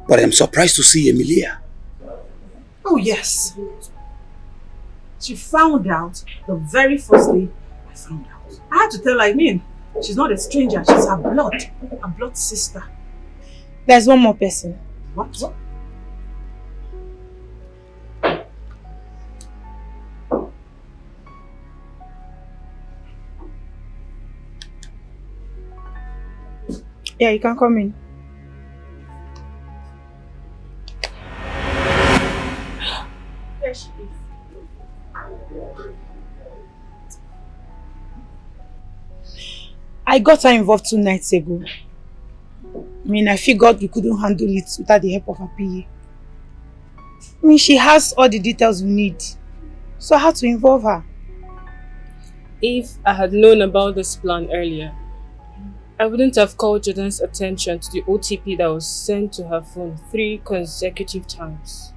But I'm surprised to see Emilia. Oh yes. She found out the very first day I found out. I had to tell her, she's not a stranger, she's her blood sister. There's one more person. What? Yeah, you can come in. There she is. I got her involved 2 nights ago. I figured we couldn't handle it without the help of her PA. She has all the details we need. So I had to involve her. If I had known about this plan earlier, I wouldn't have called Jordan's attention to the OTP that was sent to her phone 3 consecutive times.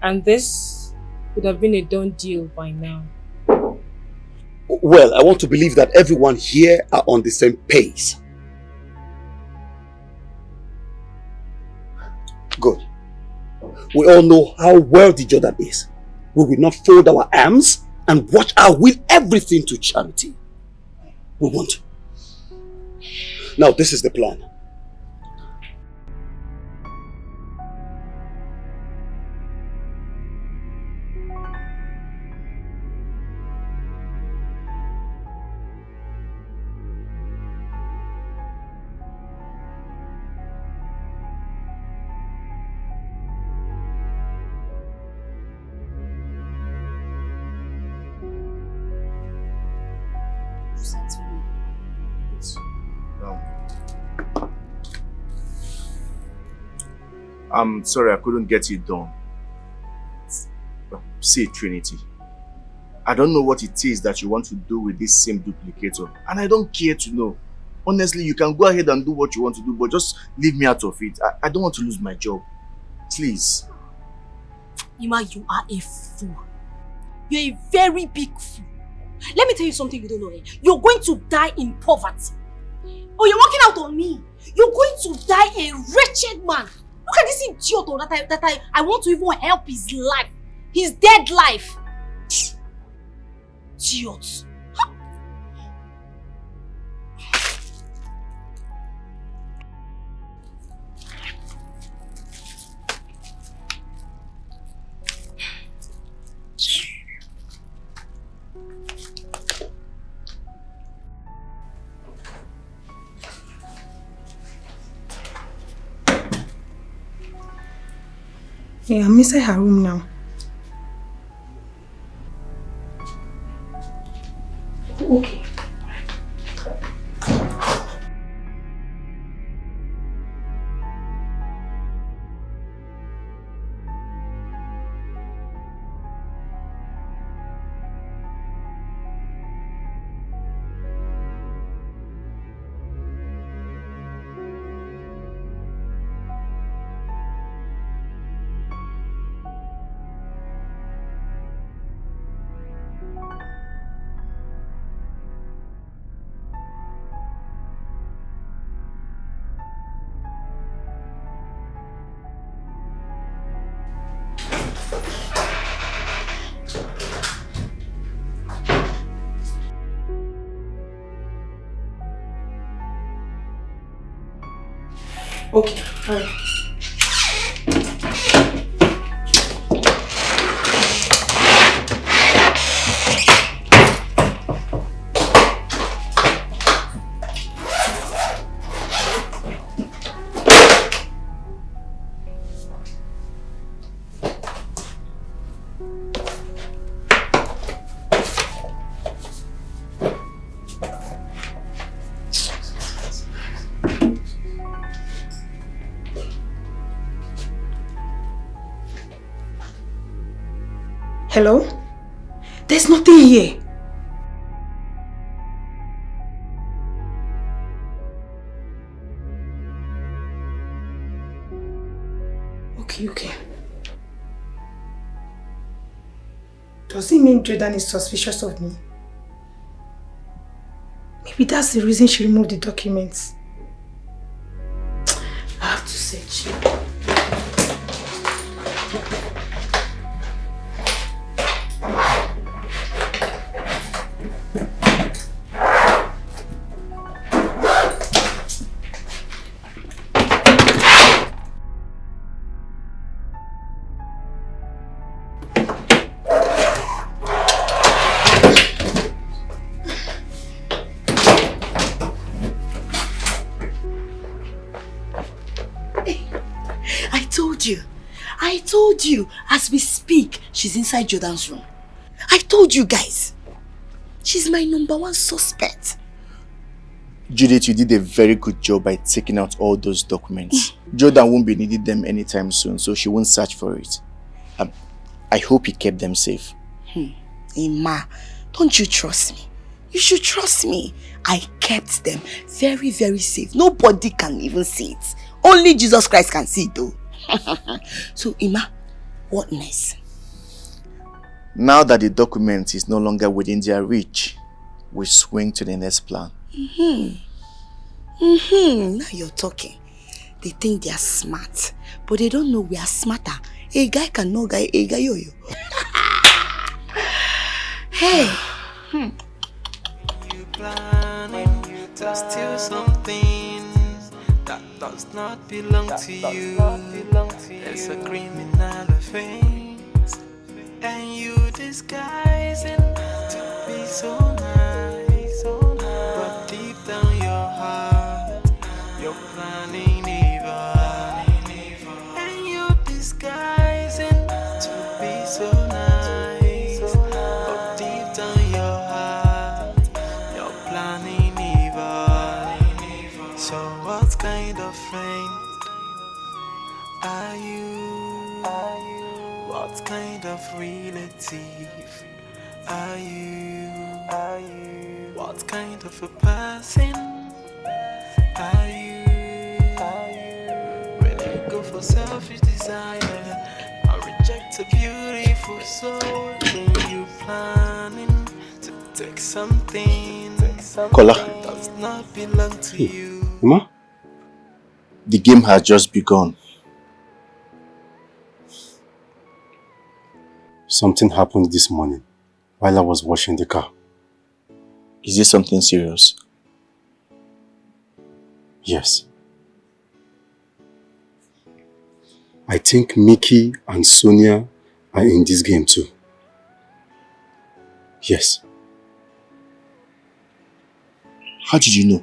And this would have been a done deal by now. Well, I want to believe that everyone here are on the same page. Good. We all know how wealthy Jordan is. We will not fold our arms and watch her will everything to charity. We won't. Now, this is the plan. I'm sorry I couldn't get it done. See, Trinity, I don't know what it is that you want to do with this same duplicator, and I don't care to know. Honestly, you can go ahead and do what you want to do, but just leave me out of it. I don't want to lose my job. Please. Ima, you are a fool. You're a very big fool. Let me tell you something you don't know. You're going to die in poverty. Oh, you're working out on me. You're going to die a wretched man. Look at this idiot that I want to even help his life. His dead life. Idiot. Yeah, I'm inside her room now. Okay. Okay, all right. Hello? There's nothing here. Okay. Does it mean Jordan is suspicious of me? Maybe that's the reason she removed the documents. I have to search. I told you, as we speak, she's inside Jordan's room. I told you guys. She's my #1 suspect. Judith, you did a very good job by taking out all those documents. Jordan won't be needing them anytime soon, so she won't search for it. I hope you kept them safe. Emma, don't you trust me? You should trust me. I kept them very, very safe. Nobody can even see it. Only Jesus Christ can see it though. So Emma, what next? Now that the document is no longer within their reach, we swing to the next plan. Now you're talking. They think they are smart, but they don't know we are smarter. A guy can know a guy yo-yo. Hey. You planning to steal something that does not belong to you. It's a criminal offense, and you disguising to be so nice, but deep down your heart, you're planning evil, and you disguising to be so nice, but deep down your heart, you're planning evil. So what kind of friend are you? What kind of relative are you? What kind of a person are you? When you go for selfish desire and reject a beautiful soul, then you planning to take something Kola. that does not belong to you. Emma? The game has just begun. Something happened this morning while I was washing the car. Is this something serious? Yes. I think Mickey and Sonia are in this game too. Yes. How did you know?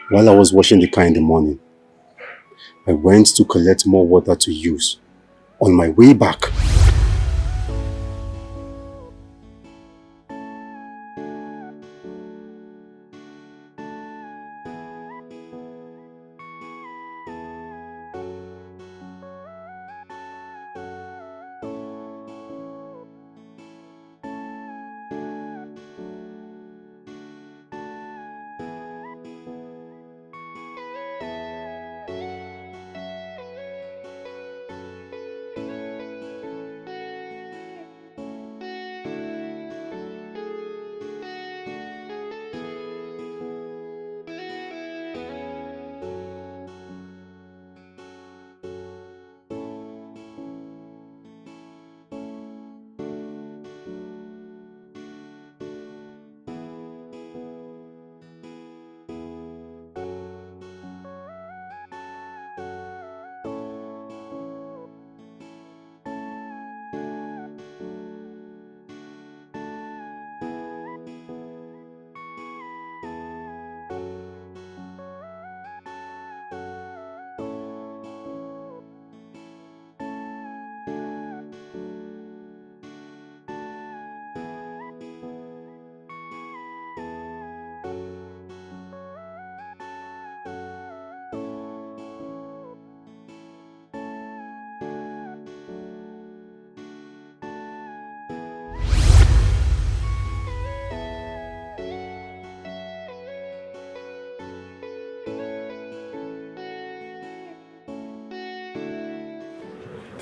While I was washing the car in the morning, I went to collect more water to use. On my way back,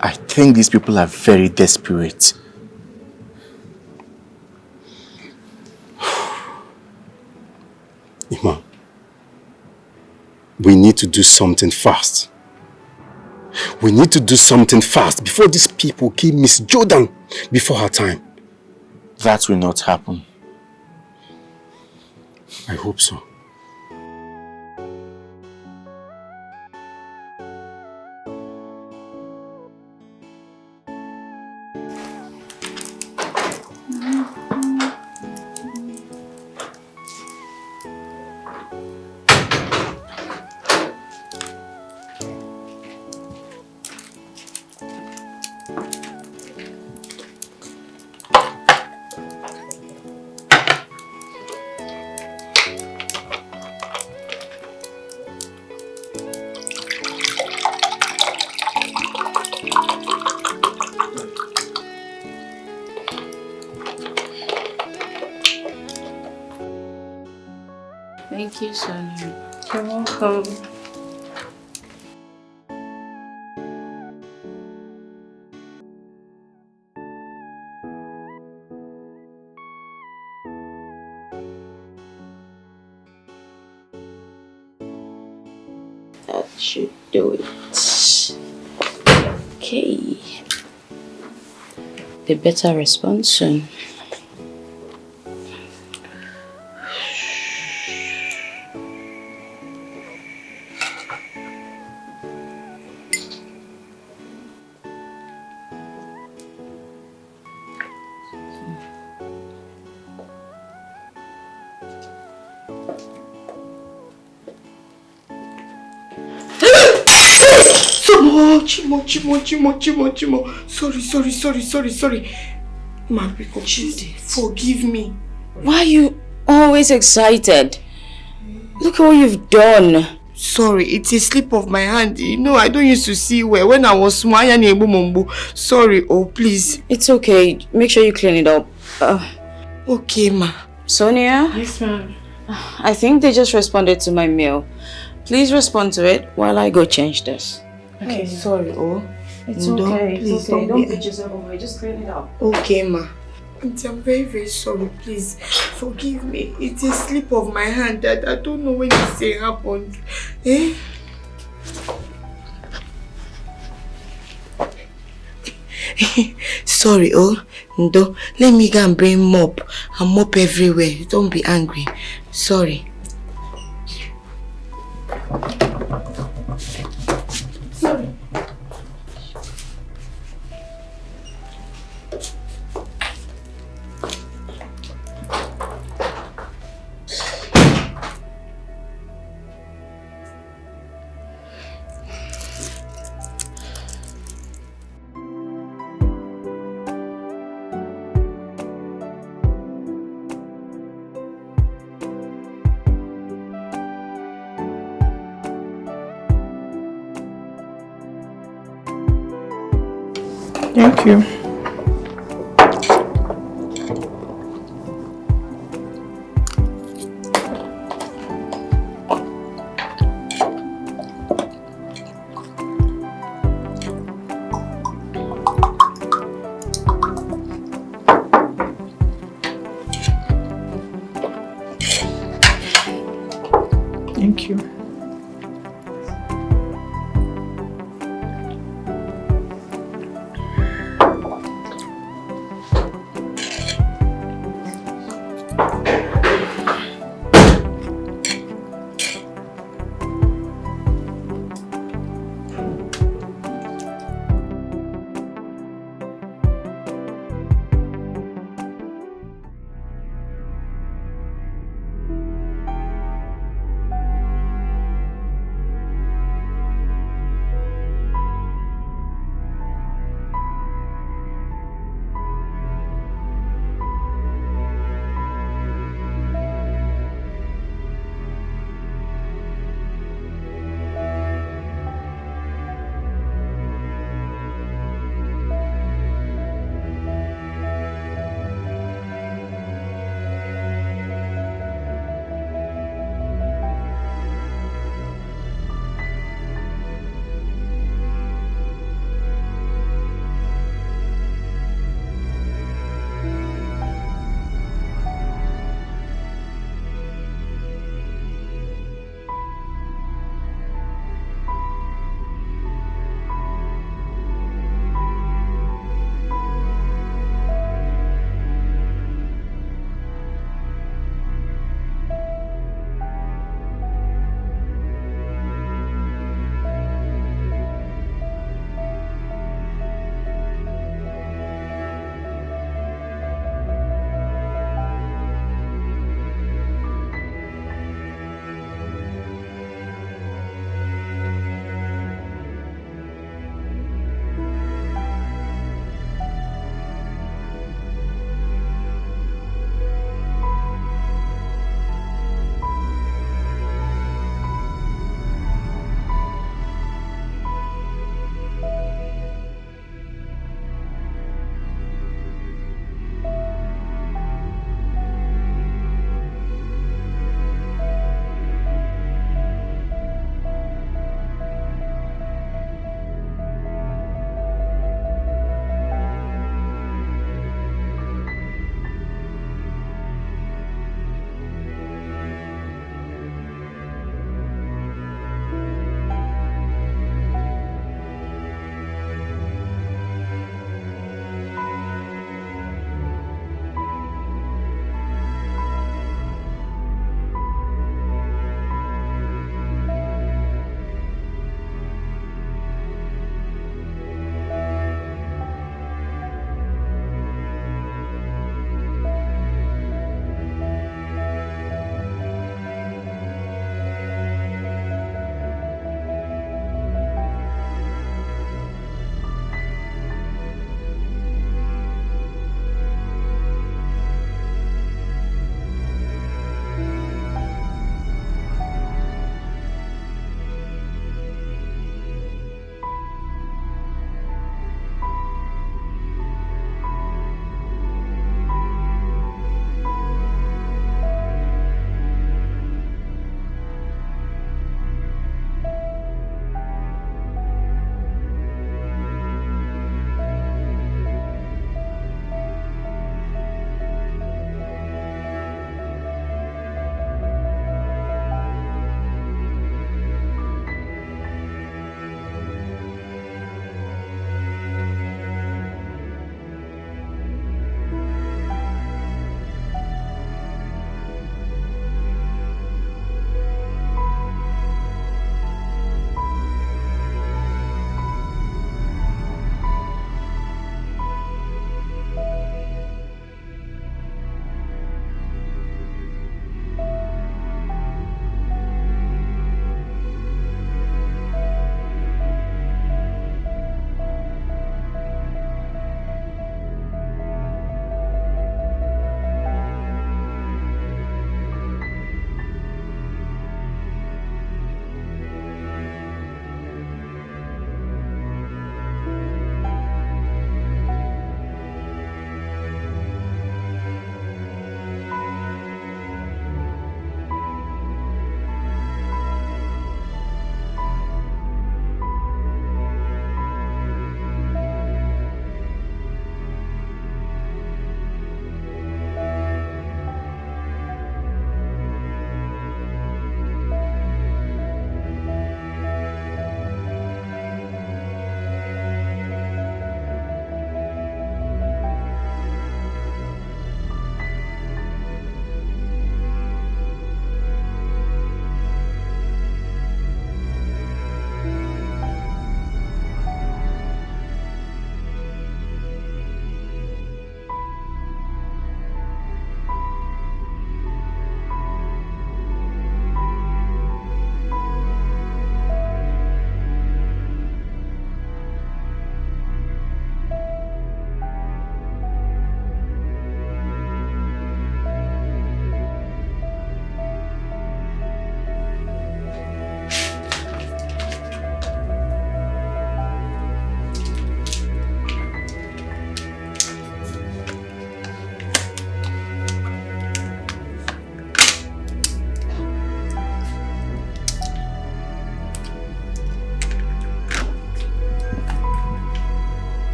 I think these people are very desperate. Ima, we need to do something fast. We need to do something fast before these people kill Miss Jordan before her time. That will not happen. I hope so. Thank you, Sonia. You're welcome. That should do it. Okay. They better respond soon. Chimo. Sorry. Mabiko, please forgive me. Why are you always excited? Look at what you've done. Sorry, it's a slip of my hand. You know, I don't used to see well. When I was small, sorry, oh please. It's okay. Make sure you clean it up. Okay, ma. Sonia? Yes, ma'am. I think they just responded to my mail. Please respond to it while I go change this. Okay, sorry, oh. It's Ndo, okay. please Don't don't beat yourself over. Just clean it up. Okay, ma. Auntie, I'm very sorry. Please forgive me. It's a slip of my hand that I don't know when this thing happened. Eh? Sorry, oh. Ndo, let me go and bring mop. And mop everywhere. Don't be angry. Sorry. Sorry. Thank you. Thank you.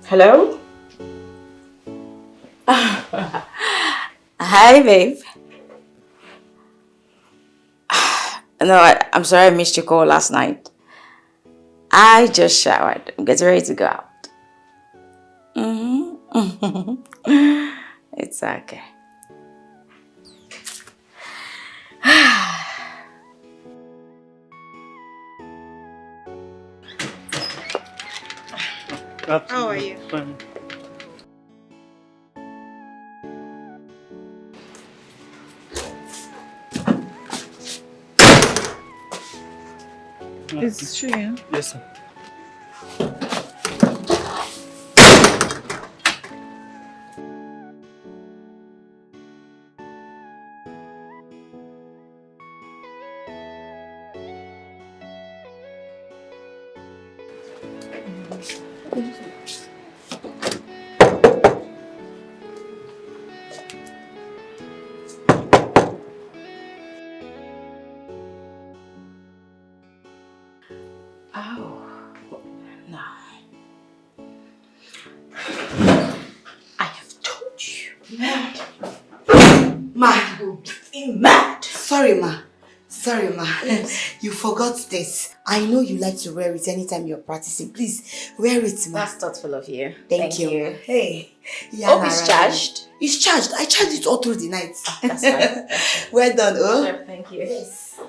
Hello? Hi, babe. No, I'm sorry I missed your call last night. I just showered. I'm getting ready to go out. It's okay. How are you? Fine. It's true, yeah? Yes, sir. Oh, no. I have told you. Mad. Ma, you're mad. Sorry, ma. Sorry, ma. You forgot this. I know you like to wear it anytime you're practicing. Please, wear it, ma. That's thoughtful of you. Thank you. Hey. Hope it's charged. It's charged. I charged it all through the night. That's fine. Well done, oh. Sure, thank you. Yes.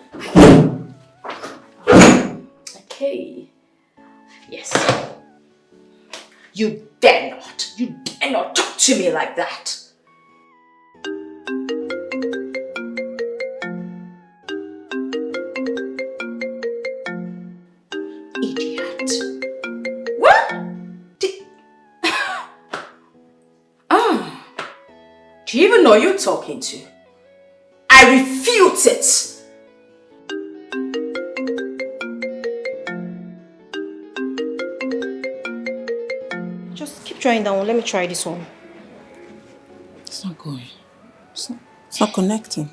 Okay. Yes. You dare not talk to me like that. Idiot. What? Do you even know who you're talking to? I refute it. Just keep trying that one. Let me try this one. It's not going. It's not connecting.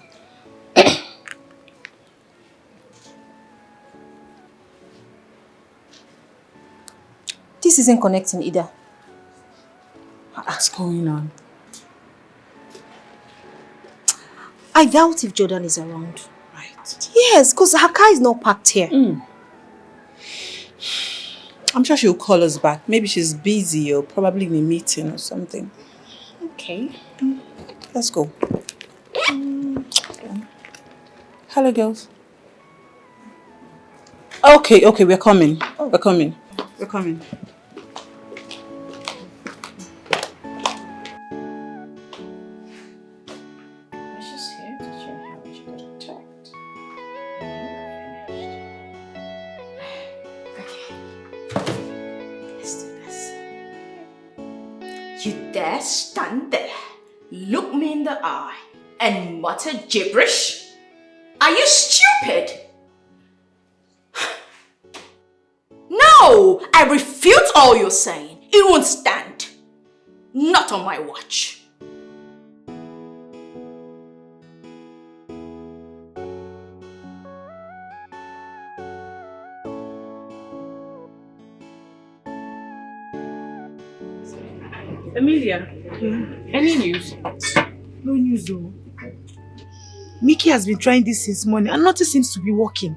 This isn't connecting either. What's going on? I doubt if Jordan is around. Right. Yes, because her car is not parked here. I'm sure she'll call us back. Maybe she's busy or probably in a meeting or something. Okay. Let's go. Hello, girls. Okay, we're coming. We're coming. We're coming. I was just here to check how much you got attacked. Okay. Let's do this. You dare stand there, look me in the eye, and mutter gibberish? Are you stupid? No! I refute all you're saying. It won't stand. Not on my watch. Amelia, any news? No news though. Mickey has been trying this since morning and nothing seems to be working.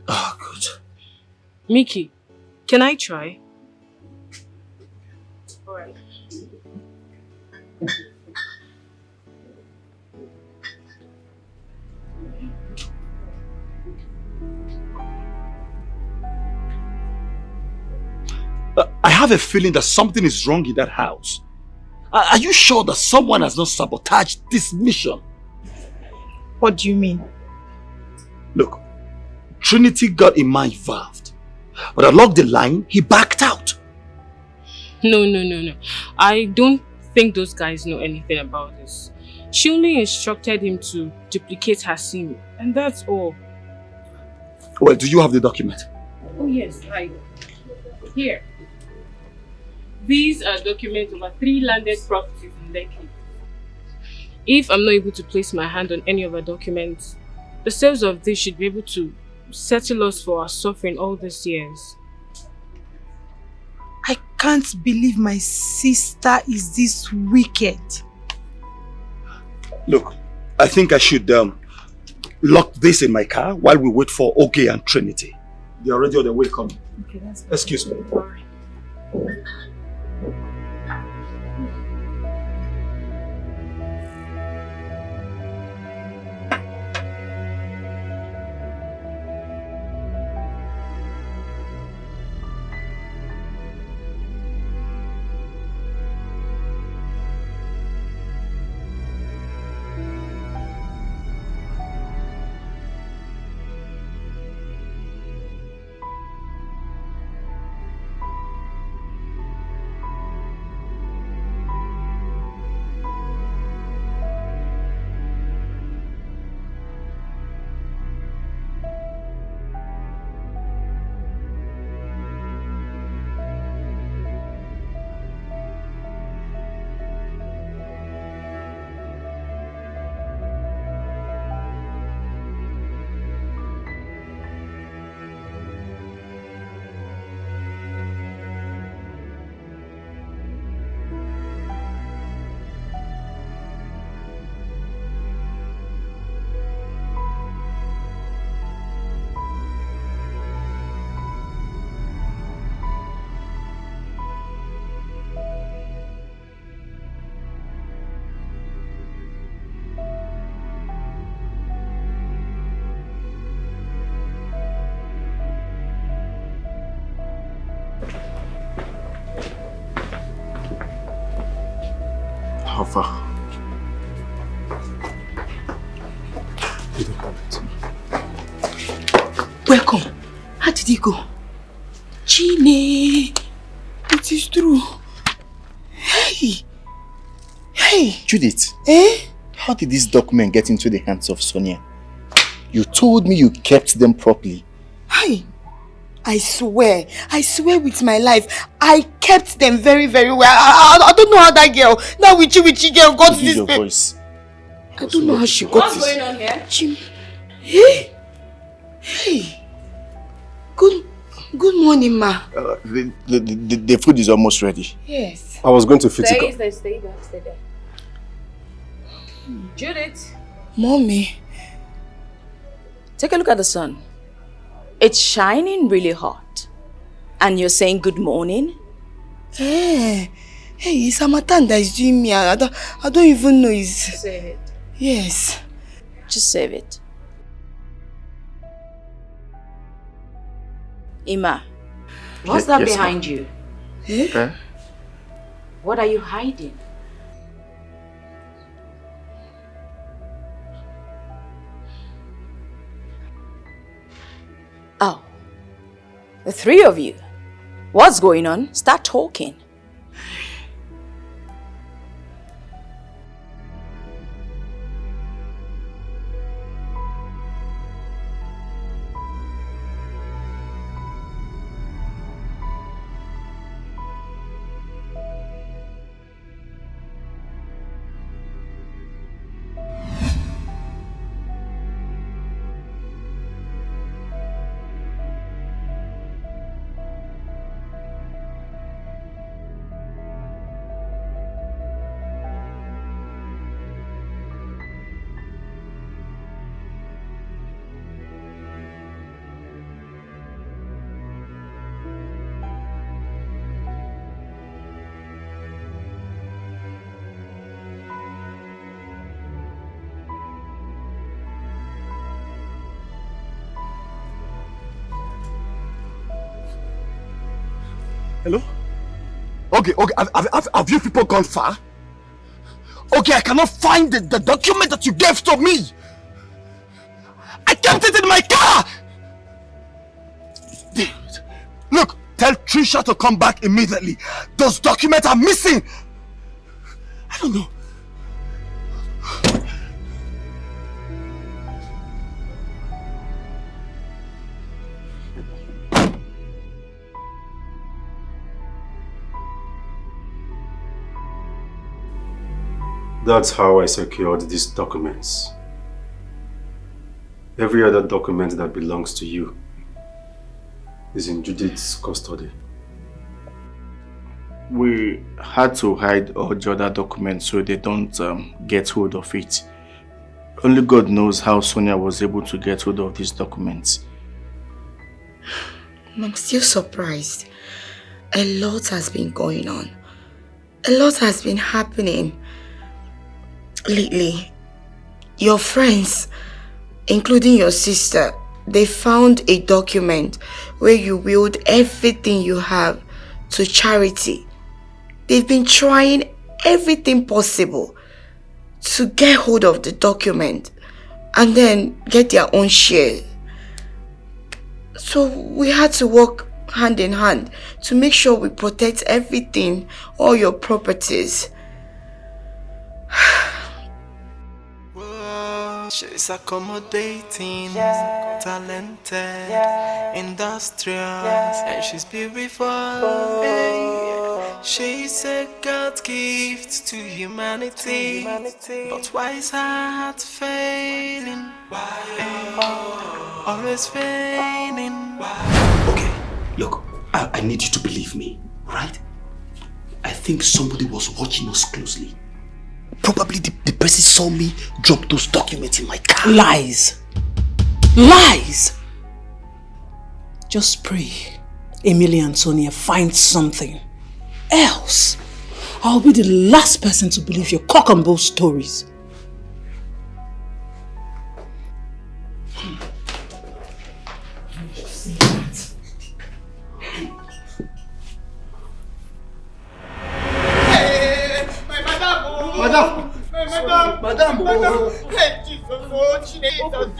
Oh, good. Mickey, can I try? Alright. I have a feeling that something is wrong in that house. Are you sure that someone has not sabotaged this mission? What do you mean? Look, Trinity got Emma involved. But along the line, he backed out. No. I don't think those guys know anything about this. She only instructed him to duplicate her scene, and that's all. Well, do you have the document? Oh yes, here. These are documents over 3 landed properties in Lekki. If I'm not able to place my hand on any of our documents, the sales of this should be able to settle us for our suffering all these years. can't believe my sister is this wicked. Look, I think I should lock this in my car while we wait for Oge and Trinity. They're already on their way coming. Okay, that's fine. Excuse me. How far? Welcome. How did it go? Chine, it is true. Hey. Hey. Judith. Eh? How did this document get into the hands of Sonia? You told me you kept them properly. Hey. I swear with my life, I kept them very, very well. I don't know how that witchy girl got this. Your voice. I don't know how she got this. What's going on here? Hey. Hey. Good morning, ma. The food is almost ready. Yes. I was going to fix it. Stay there. Judith. Mommy. Take a look at the sun. It's shining really hot. And you're saying good morning? Hey, it's Hamatan that is doing me. I don't even know his... Save it. Yes. Just save it. Ima, what's that Yes, behind you? Eh? What are you hiding? Oh, the three of you. What's going on? Start talking. Hello? Okay, have you people gone far? Okay, I cannot find the document that you gave to me. I kept it in my car. Look, tell Trisha to come back immediately. Those documents are missing. I don't know. That's how I secured these documents. Every other document that belongs to you is in Judith's custody. We had to hide all the other documents so they don't get hold of it. Only God knows how Sonia was able to get hold of these documents. I'm still surprised. A lot has been going on. A lot has been happening lately. Your friends, including your sister, they found a document where you willed everything you have to charity. They've been trying everything possible to get hold of the document and then get their own share. So we had to work hand in hand to make sure we protect everything, all your properties. She's accommodating, talented, industrious, and she's beautiful. Hey. She's a God gift to humanity, but why is her heart failing? Always failing. Okay, look, I need you to believe me, right? I think somebody was watching us closely. Probably the person saw me drop those documents in my car. Lies. Lies. Just pray Emily and Sonia find something. Else, I'll be the last person to believe your cock and bull stories. Madam. Hey, Jesus, oh, Jesus. Open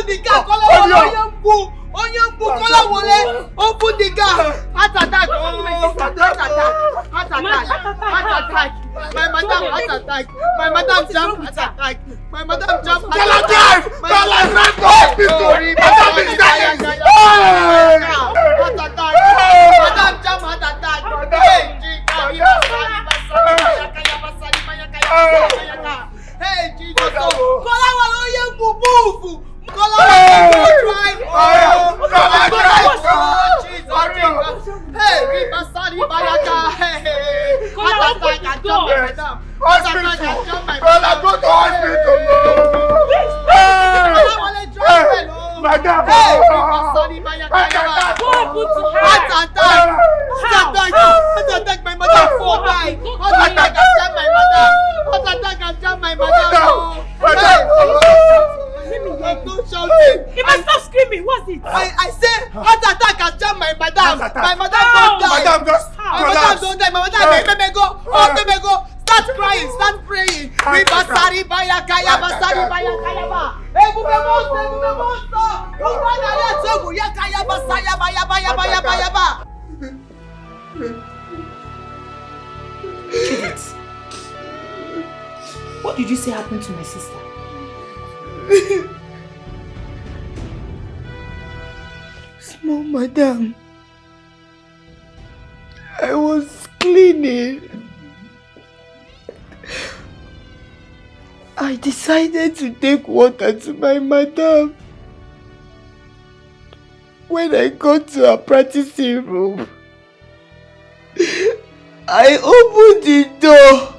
the car, open the car. Heart attack. My madam, heart attack. My madam jump, heart attack. My madam jump, heart attack. Sorry, madam is dying. Heart attack. Madam jump, heart attack. Hey, hey, Jesus, Kola waloye move. Kola drive. Jesus. Hey, Ribasari Bayaka. Hey, Kola, go to hospital. Madam. Hey, Ribasari Bayaka. Heart attack. My mother fall die. Heart attack and my mother. Heart attack and my mother. No shouting. You must stop screaming. What's it? I say heart attack and jam my madam. My madam don't die. Madam just collapse. My madam let me go. Let me go. Start crying. Start praying. Basari baya kaya. Hey, Judith, what did you say happened to my sister? Small madam, I was cleaning. I decided to take water to my madam. When I got to her practicing room, I opened the door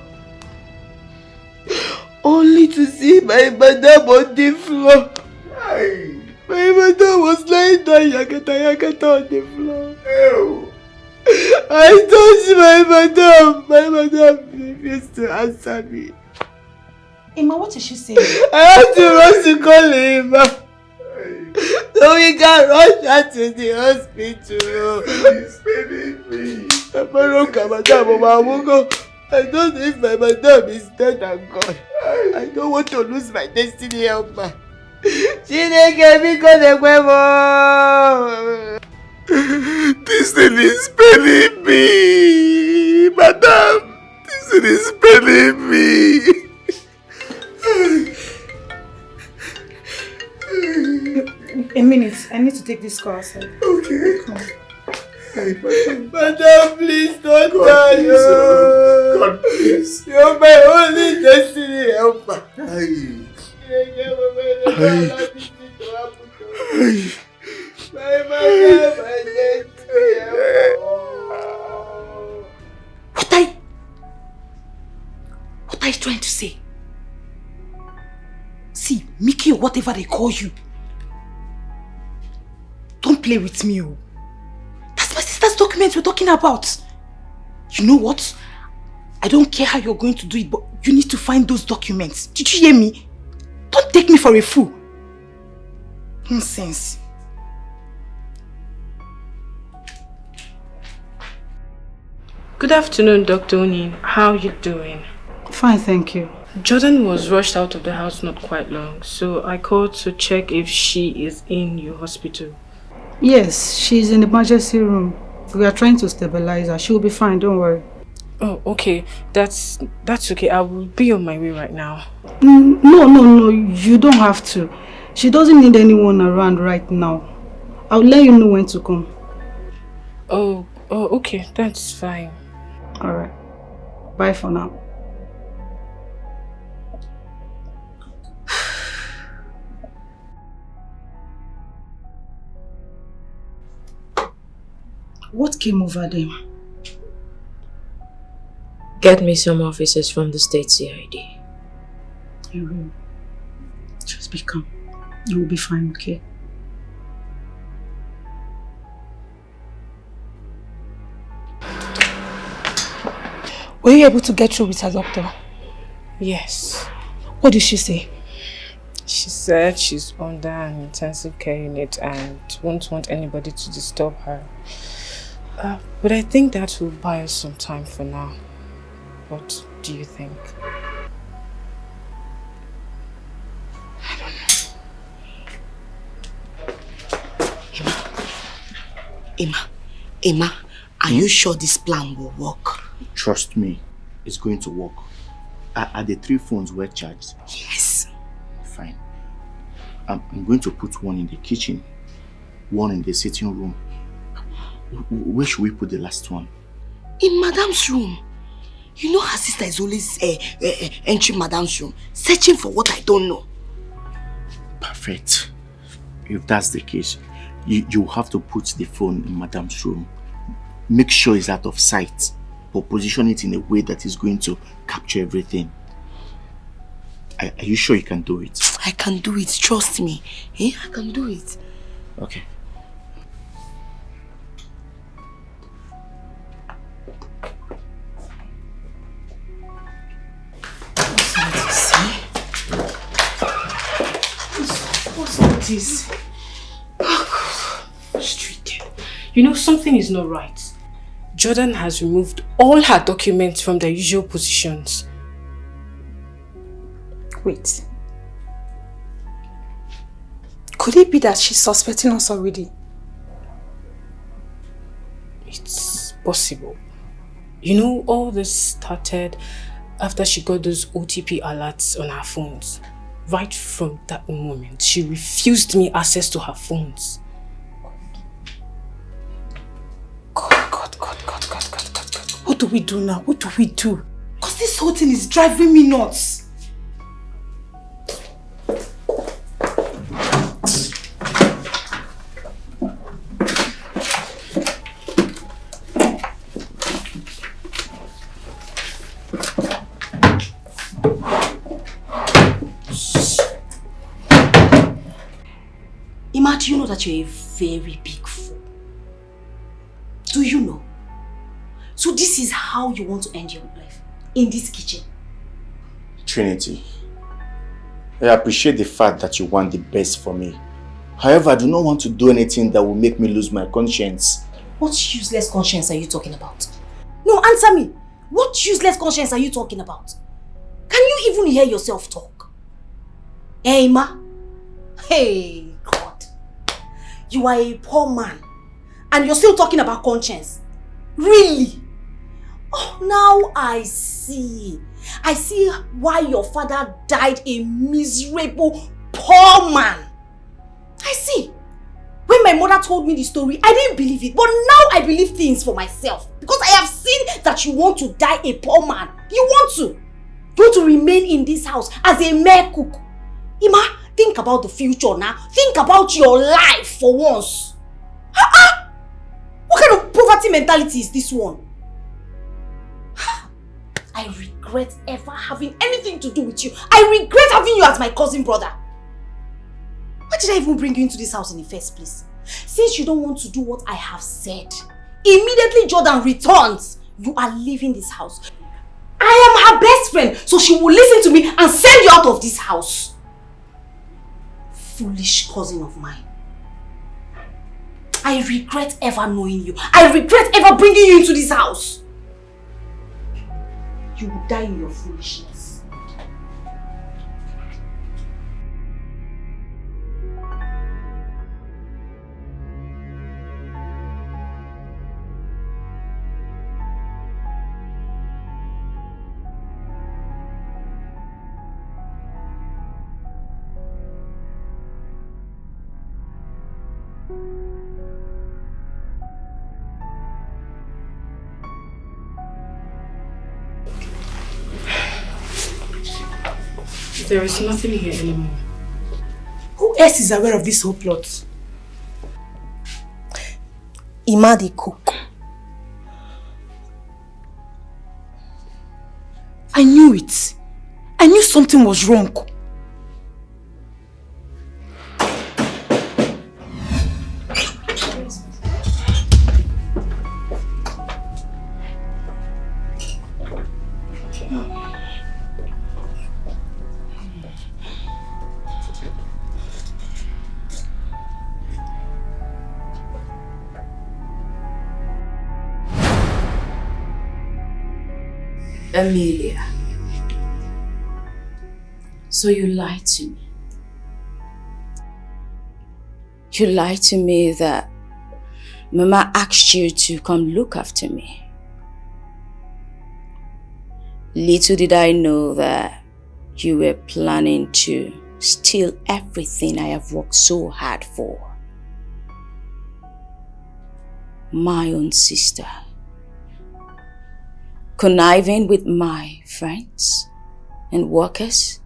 only to see my madam on the floor. My madam was lying down yakata on the floor. Ew. I touched my madam refused to answer me. Emma, what is she saying? I had to rush to call Emma. So we can rush her to the hospital. Please. I don't know if my madam is dead and gone. I don't want to lose my destiny helper. This thing is paining me. Madam, this thing is paining me. A minute, I need to take this call outside. Okay. Come. Madam, please don't die. God, please. You're my only destiny helper. My madam, my destiny helper. you trying to say? See, Mickey or whatever they call you. Don't play with me, oh. That's my sister's documents we're talking about. You know what? I don't care how you're going to do it, but you need to find those documents. Did you hear me? Don't take me for a fool. Nonsense. Good afternoon, Dr. Onin. How are you doing? Fine, thank you. Jordan was rushed out of the house not quite long, so I called to check if she is in your hospital. Yes, she's in the emergency room. We are trying to stabilize her. She will be fine, don't worry. Oh, okay. That's okay. I will be on my way right now. No, you don't have to. She doesn't need anyone around right now. I'll let you know when to come. Oh, okay. That's fine. Alright. Bye for now. What came over them? Get me some officers from the state CID. You will. Just be calm. You will be fine, okay? Were you able to get through with her doctor? Yes. What did she say? She said she's under an intensive care unit and won't want anybody to disturb her. But I think that will buy us some time for now. What do you think? Emma, are you sure this plan will work? Trust me, it's going to work. Are the 3 phones well charged? Yes. Fine. I'm going to put one in the kitchen, one in the sitting room. Where should we put the last one? In Madam's room. You know her sister is always entering Madam's room, searching for what I don't know. Perfect. If that's the case, you have to put the phone in Madam's room. Make sure it's out of sight, but position it in a way that is going to capture everything. Are you sure you can do it? I can do it, trust me. I can do it. Okay. What's all this? Frustrated. You know, something is not right. Jordan has removed all her documents from their usual positions. Wait. Could it be that she's suspecting us already? It's possible. You know, all this started after she got those OTP alerts on her phones. Right from that moment, she refused me access to her phones. God. What do we do now? What do we do? Because this whole thing is driving me nuts. Emma, do you know that you're a very big fool? Do you know? So this is how you want to end your life? In this kitchen? Trinity, I appreciate the fact that you want the best for me. However, I do not want to do anything that will make me lose my conscience. What useless conscience are you talking about? No, answer me. What useless conscience are you talking about? Can you even hear yourself talk? Emma? Hey, God. You are a poor man. And you're still talking about conscience. Really? Oh, now I see. I see why your father died a miserable, poor man. I see. When my mother told me the story, I didn't believe it. But now I believe things for myself. Because I have seen that you want to die a poor man. You want to. You want to remain in this house as a mere cook. Emma, think about the future now. Think about your life for once. What kind of poverty mentality is this one? I regret regret ever having anything to do with you. I regret having you as my cousin brother. Why did I even bring you into this house in the first place? Since you don't want to do what I have said, immediately Jordan returns, you are leaving this house. I am her best friend, so she will listen to me and send you out of this house. Foolish cousin of mine. I regret ever knowing you. I regret ever bringing you into this house. You will die in your foolishness. There is nothing here anymore. Who else is aware of this whole plot? Ima the cook. I knew it. I knew something was wrong. Amelia, so you lied to me. You lied to me that Mama asked you to come look after me. Little did I know that you were planning to steal everything I have worked so hard for. My own sister. Conniving with my friends and workers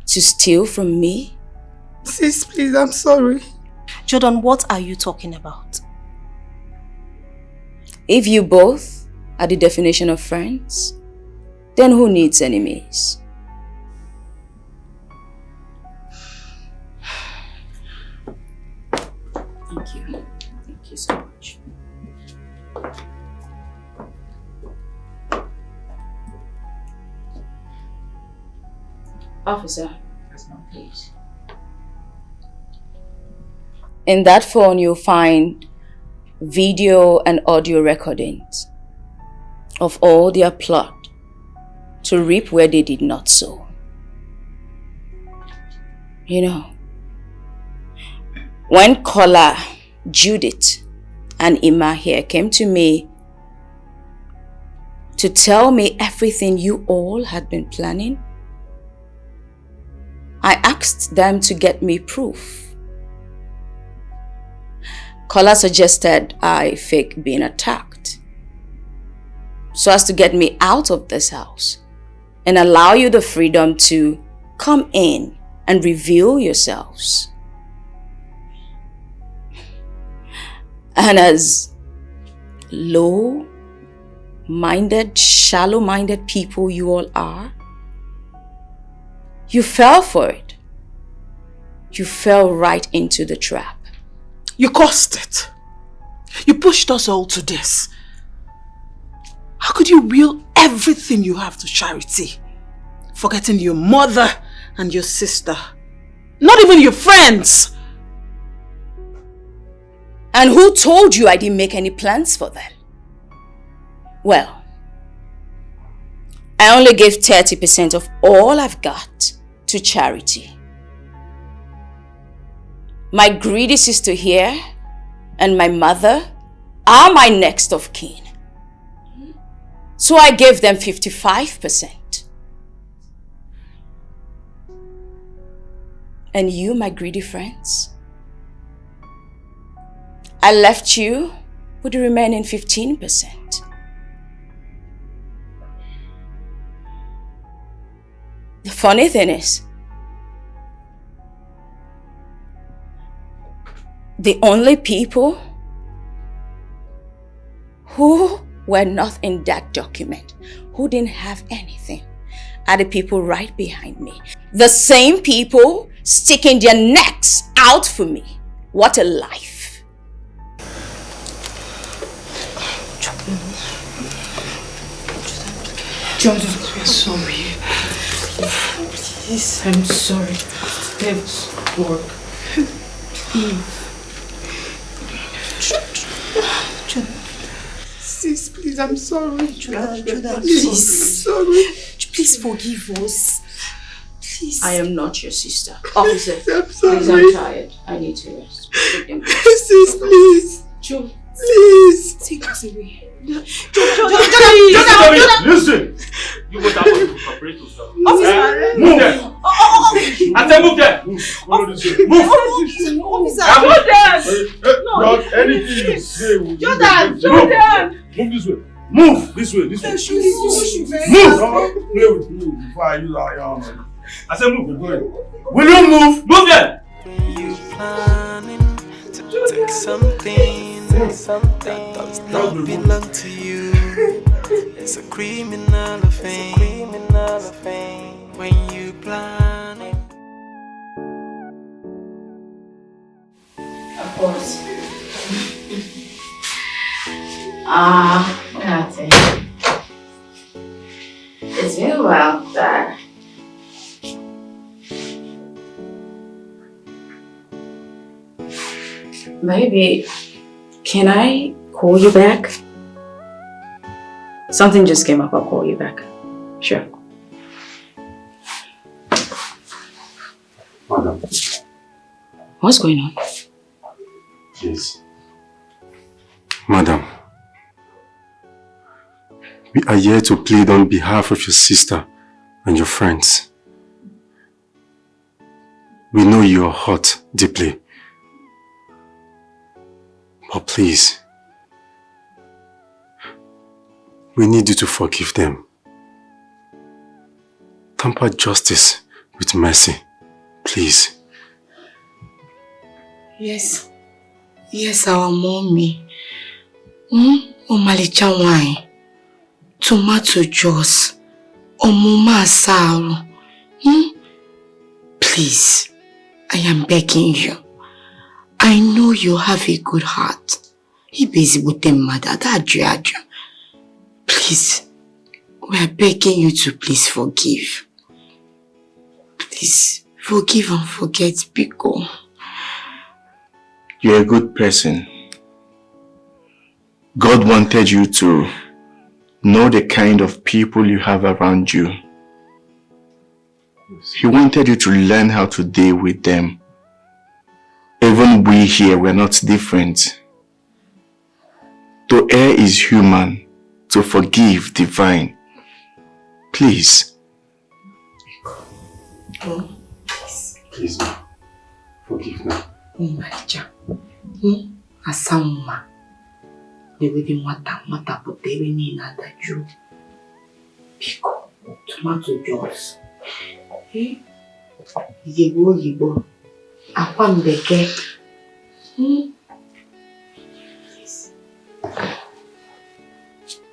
to steal from me? Sis, please, I'm sorry. Jordan, what are you talking about? If you both are the definition of friends, then who needs enemies? Thank you. Thank you so much. Officer, please. In that phone, you'll find video and audio recordings of all their plot to reap where they did not sow. You know, when Kola, Judith, and Ima here came to me to tell me everything you all had been planning, I asked them to get me proof. Kola suggested I fake being attacked so as to get me out of this house and allow you the freedom to come in and reveal yourselves. And as low-minded, shallow-minded people you all are, you fell for it. You fell right into the trap. You caused it. You pushed us all to this. How could you will everything you have to charity, forgetting your mother and your sister? Not even your friends. And who told you I didn't make any plans for them? Well, I only gave 30% of all I've got to charity. My greedy sister here and my mother are my next of kin. So I gave them 55%. And you, my greedy friends, I left you with the remaining 15%. The funny thing is, the only people who were not in that document, who didn't have anything, are the people right behind me. The same people sticking their necks out for me. What a life. Jordan, I'm sorry. Please, I'm sorry. Let's work. Sis, please, I'm sorry. Jordan, please. Sorry. Please forgive us. Please. I am not your sister. Officer, I'm sorry. please, I'm tired. I need to rest. Sis, please. Joe, please. Take us away. Jordan! Listen! You both have to cooperate yourself. Officer! Move there! I said move there! Move! Follow this way. Move! Officer! Jordan! No! Anything you say will be Jordan! Move this way. Move! This way, this way. Move! Don't play with me before I use our arm. I said move. Will you move? Move there! You planning to take something that does not belong to you. It's a criminal offense when you planning. Of course. Nothing. It's been a while, Dad. Maybe, can I call you back? Something just came up, I'll call you back. Sure. Madam. What's going on? Please. Madam. We are here to plead on behalf of your sister and your friends. We know you are hurt deeply. But please, we need you to forgive them. Temper justice with mercy, please. Yes. Yes, our mommy. Omalicha wine. Tomato juice. Omuma asaro. Please, I am begging you. I know you have a good heart. He busy with them mother. Please, we are begging you to please forgive. Please, forgive and forget, Biko. You're a good person. God wanted you to know the kind of people you have around you. He wanted you to learn how to deal with them. Even we here, we're not different. To err is human, to forgive divine. Please. Please, ma. Forgive now. Omalicha. Asamma. Dewede mwata potewe ni nadaju. Biko. Tomato juice. Yibo. Akwa mbeke.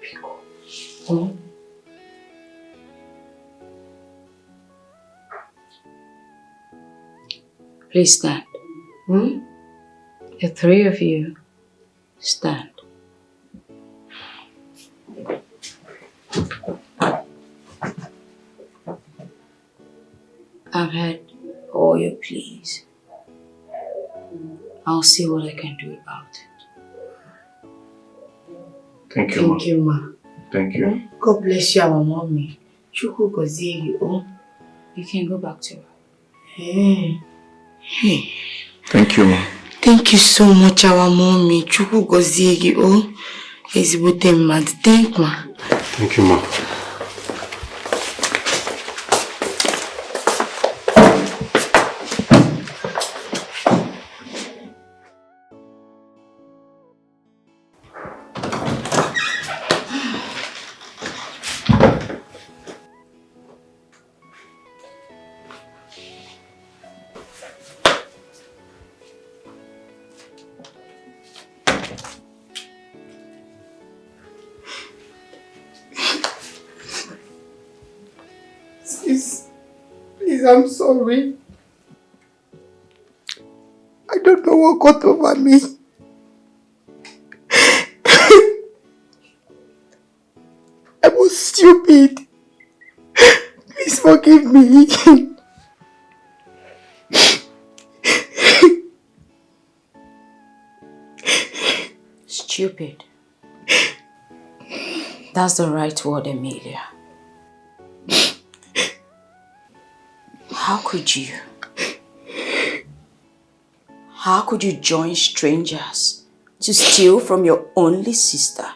Biko. Please stand. The three of you, stand. I've had all your pleas. I'll see what I can do about it. Thank you, Thank you, ma. Thank you. God bless you, our mommy. Chukwu gozie you. You can go back to her. Hey. Thank you, ma. Thank you so much, our mommy. Chukwu gozie you. Ezigbote mmadụ. Thank ma. Thank you, ma. I'm sorry. I don't know what got over me. I was stupid. Please forgive me. Stupid. That's the right word, Emilia. How could you? How could you join strangers to steal from your only sister?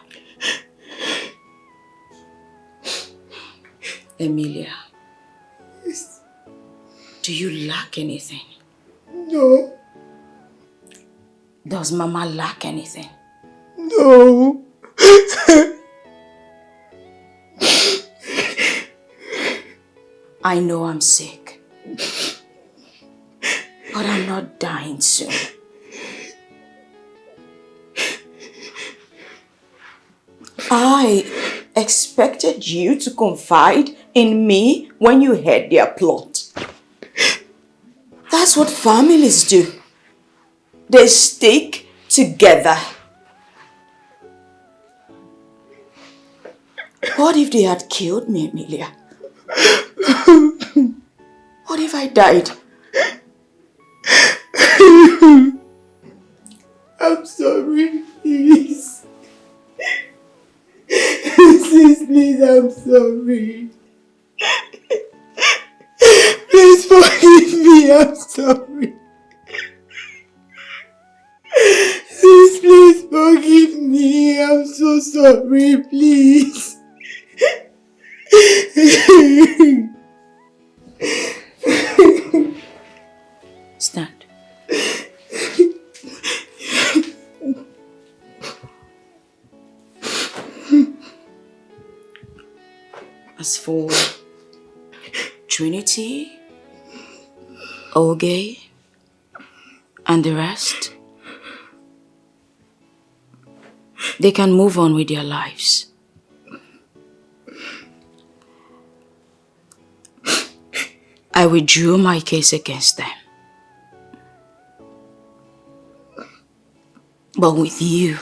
Emilia. Yes. Do you lack anything? No. Does Mama lack anything? No. I know I'm sick, but I'm not dying soon. I expected you to confide in me when you heard their plot. That's what families do. They stick together. What if they had killed me, Emilia? What if I died? I'm sorry, please. Please, I'm sorry. Please forgive me, I'm sorry. Please forgive me, I'm so sorry, please. Stand. As for Trinity, Oge, and the rest, they can move on with their lives. I withdrew my case against them. But with you,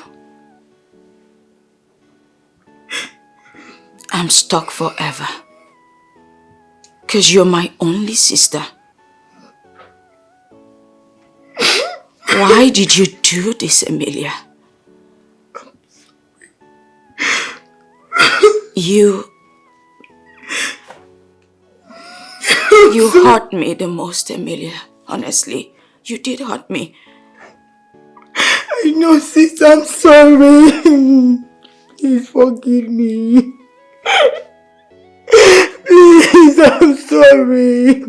I'm stuck forever. 'Cause you're my only sister. Why did you do this, Emilia? You hurt me the most, Emilia. Honestly, you did hurt me. I know, sis, I'm sorry. Please forgive me. Please, I'm sorry.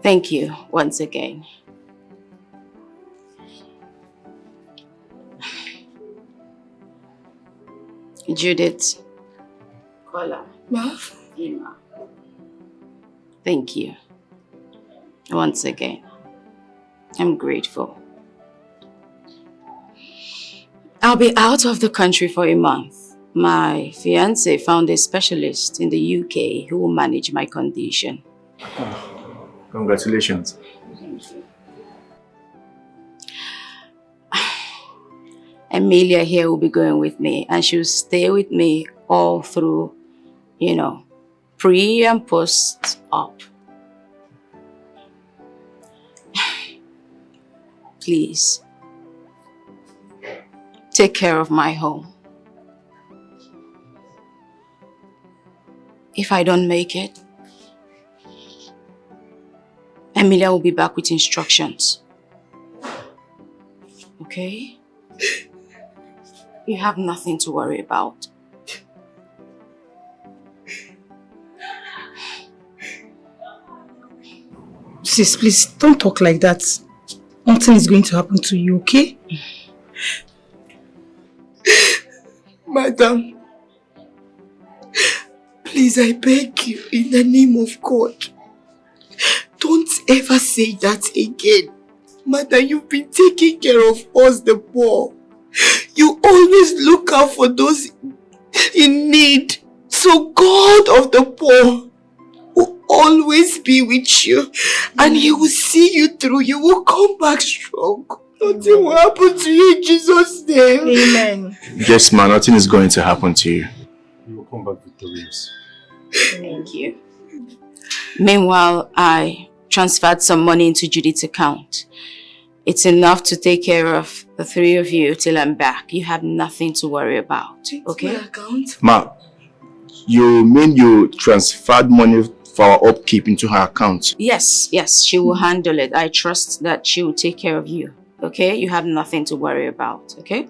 Thank you once again. Judith. Kola. Ima. Thank you. Once again. I'm grateful. I'll be out of the country for a month. My fiancé found a specialist in the UK who will manage my condition. Congratulations. Emilia here will be going with me, and she'll stay with me all through, pre and post op. Please, take care of my home. If I don't make it, Emilia will be back with instructions. Okay? You have nothing to worry about. Sis, please, don't talk like that. Nothing is going to happen to you, okay? Madam, please, I beg you, in the name of God, don't ever say that again. Madam, you've been taking care of us, the poor. You always look out for those in need. So God of the poor will always be with you, and He will see you through. You will come back strong. Nothing will happen to you in Jesus' name. Amen. Yes, man, nothing is going to happen to you. You will come back victorious. Thank you. Meanwhile, I transferred some money into Judith's account. It's enough to take care of the three of you till I'm back. You have nothing to worry about, okay? Ma, you mean you transferred money for our upkeep into her account? Yes, she will handle it. I trust that she will take care of you, okay? You have nothing to worry about, okay?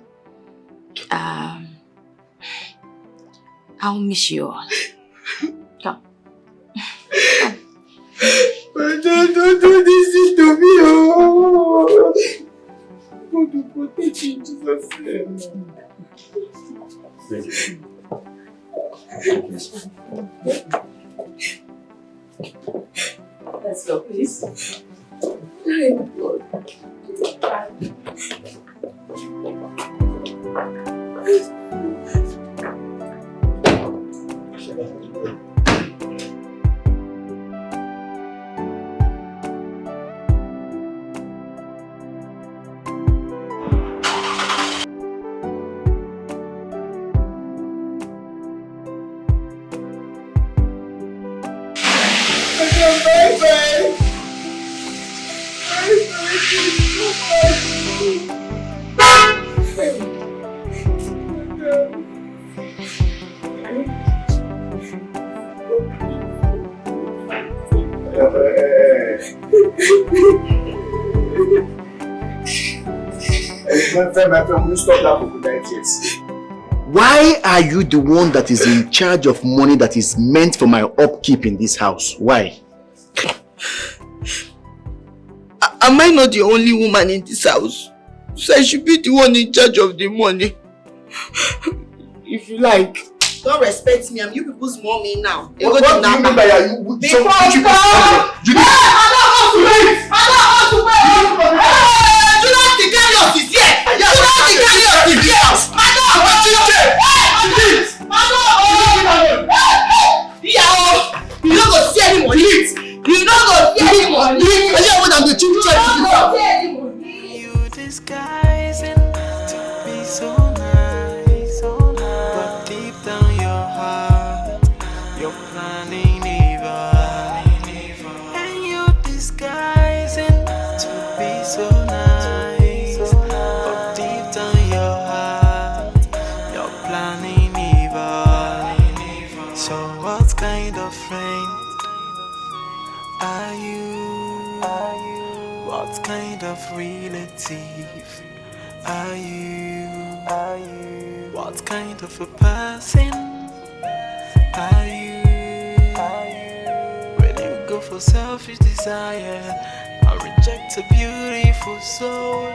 I'll miss you all. Come. Don't do this to me, oh! God will protect you in Jesus' name. Thank you. Let's go, please. Thank God. Why are you the one that is in charge of money that is meant for my upkeep in this house? Why? Am I not the only woman in this house? So I should be the one in charge of the money. If you like. Don't respect me. I'm you people's mommy now. What do you mean by you? Because do not declare your sincere. Do not declare your sincere. You don't go see any money. You don't go see any money. I just want them to choose church. You disguise it to be so nice, but deep down your heart, you're planning evil. And you disguise it to be so nice, but deep down your heart, you're planning evil. So what kind of friend are you? What kind of relative are you? What kind of a person are you? Will you go for selfish desire and reject a beautiful soul?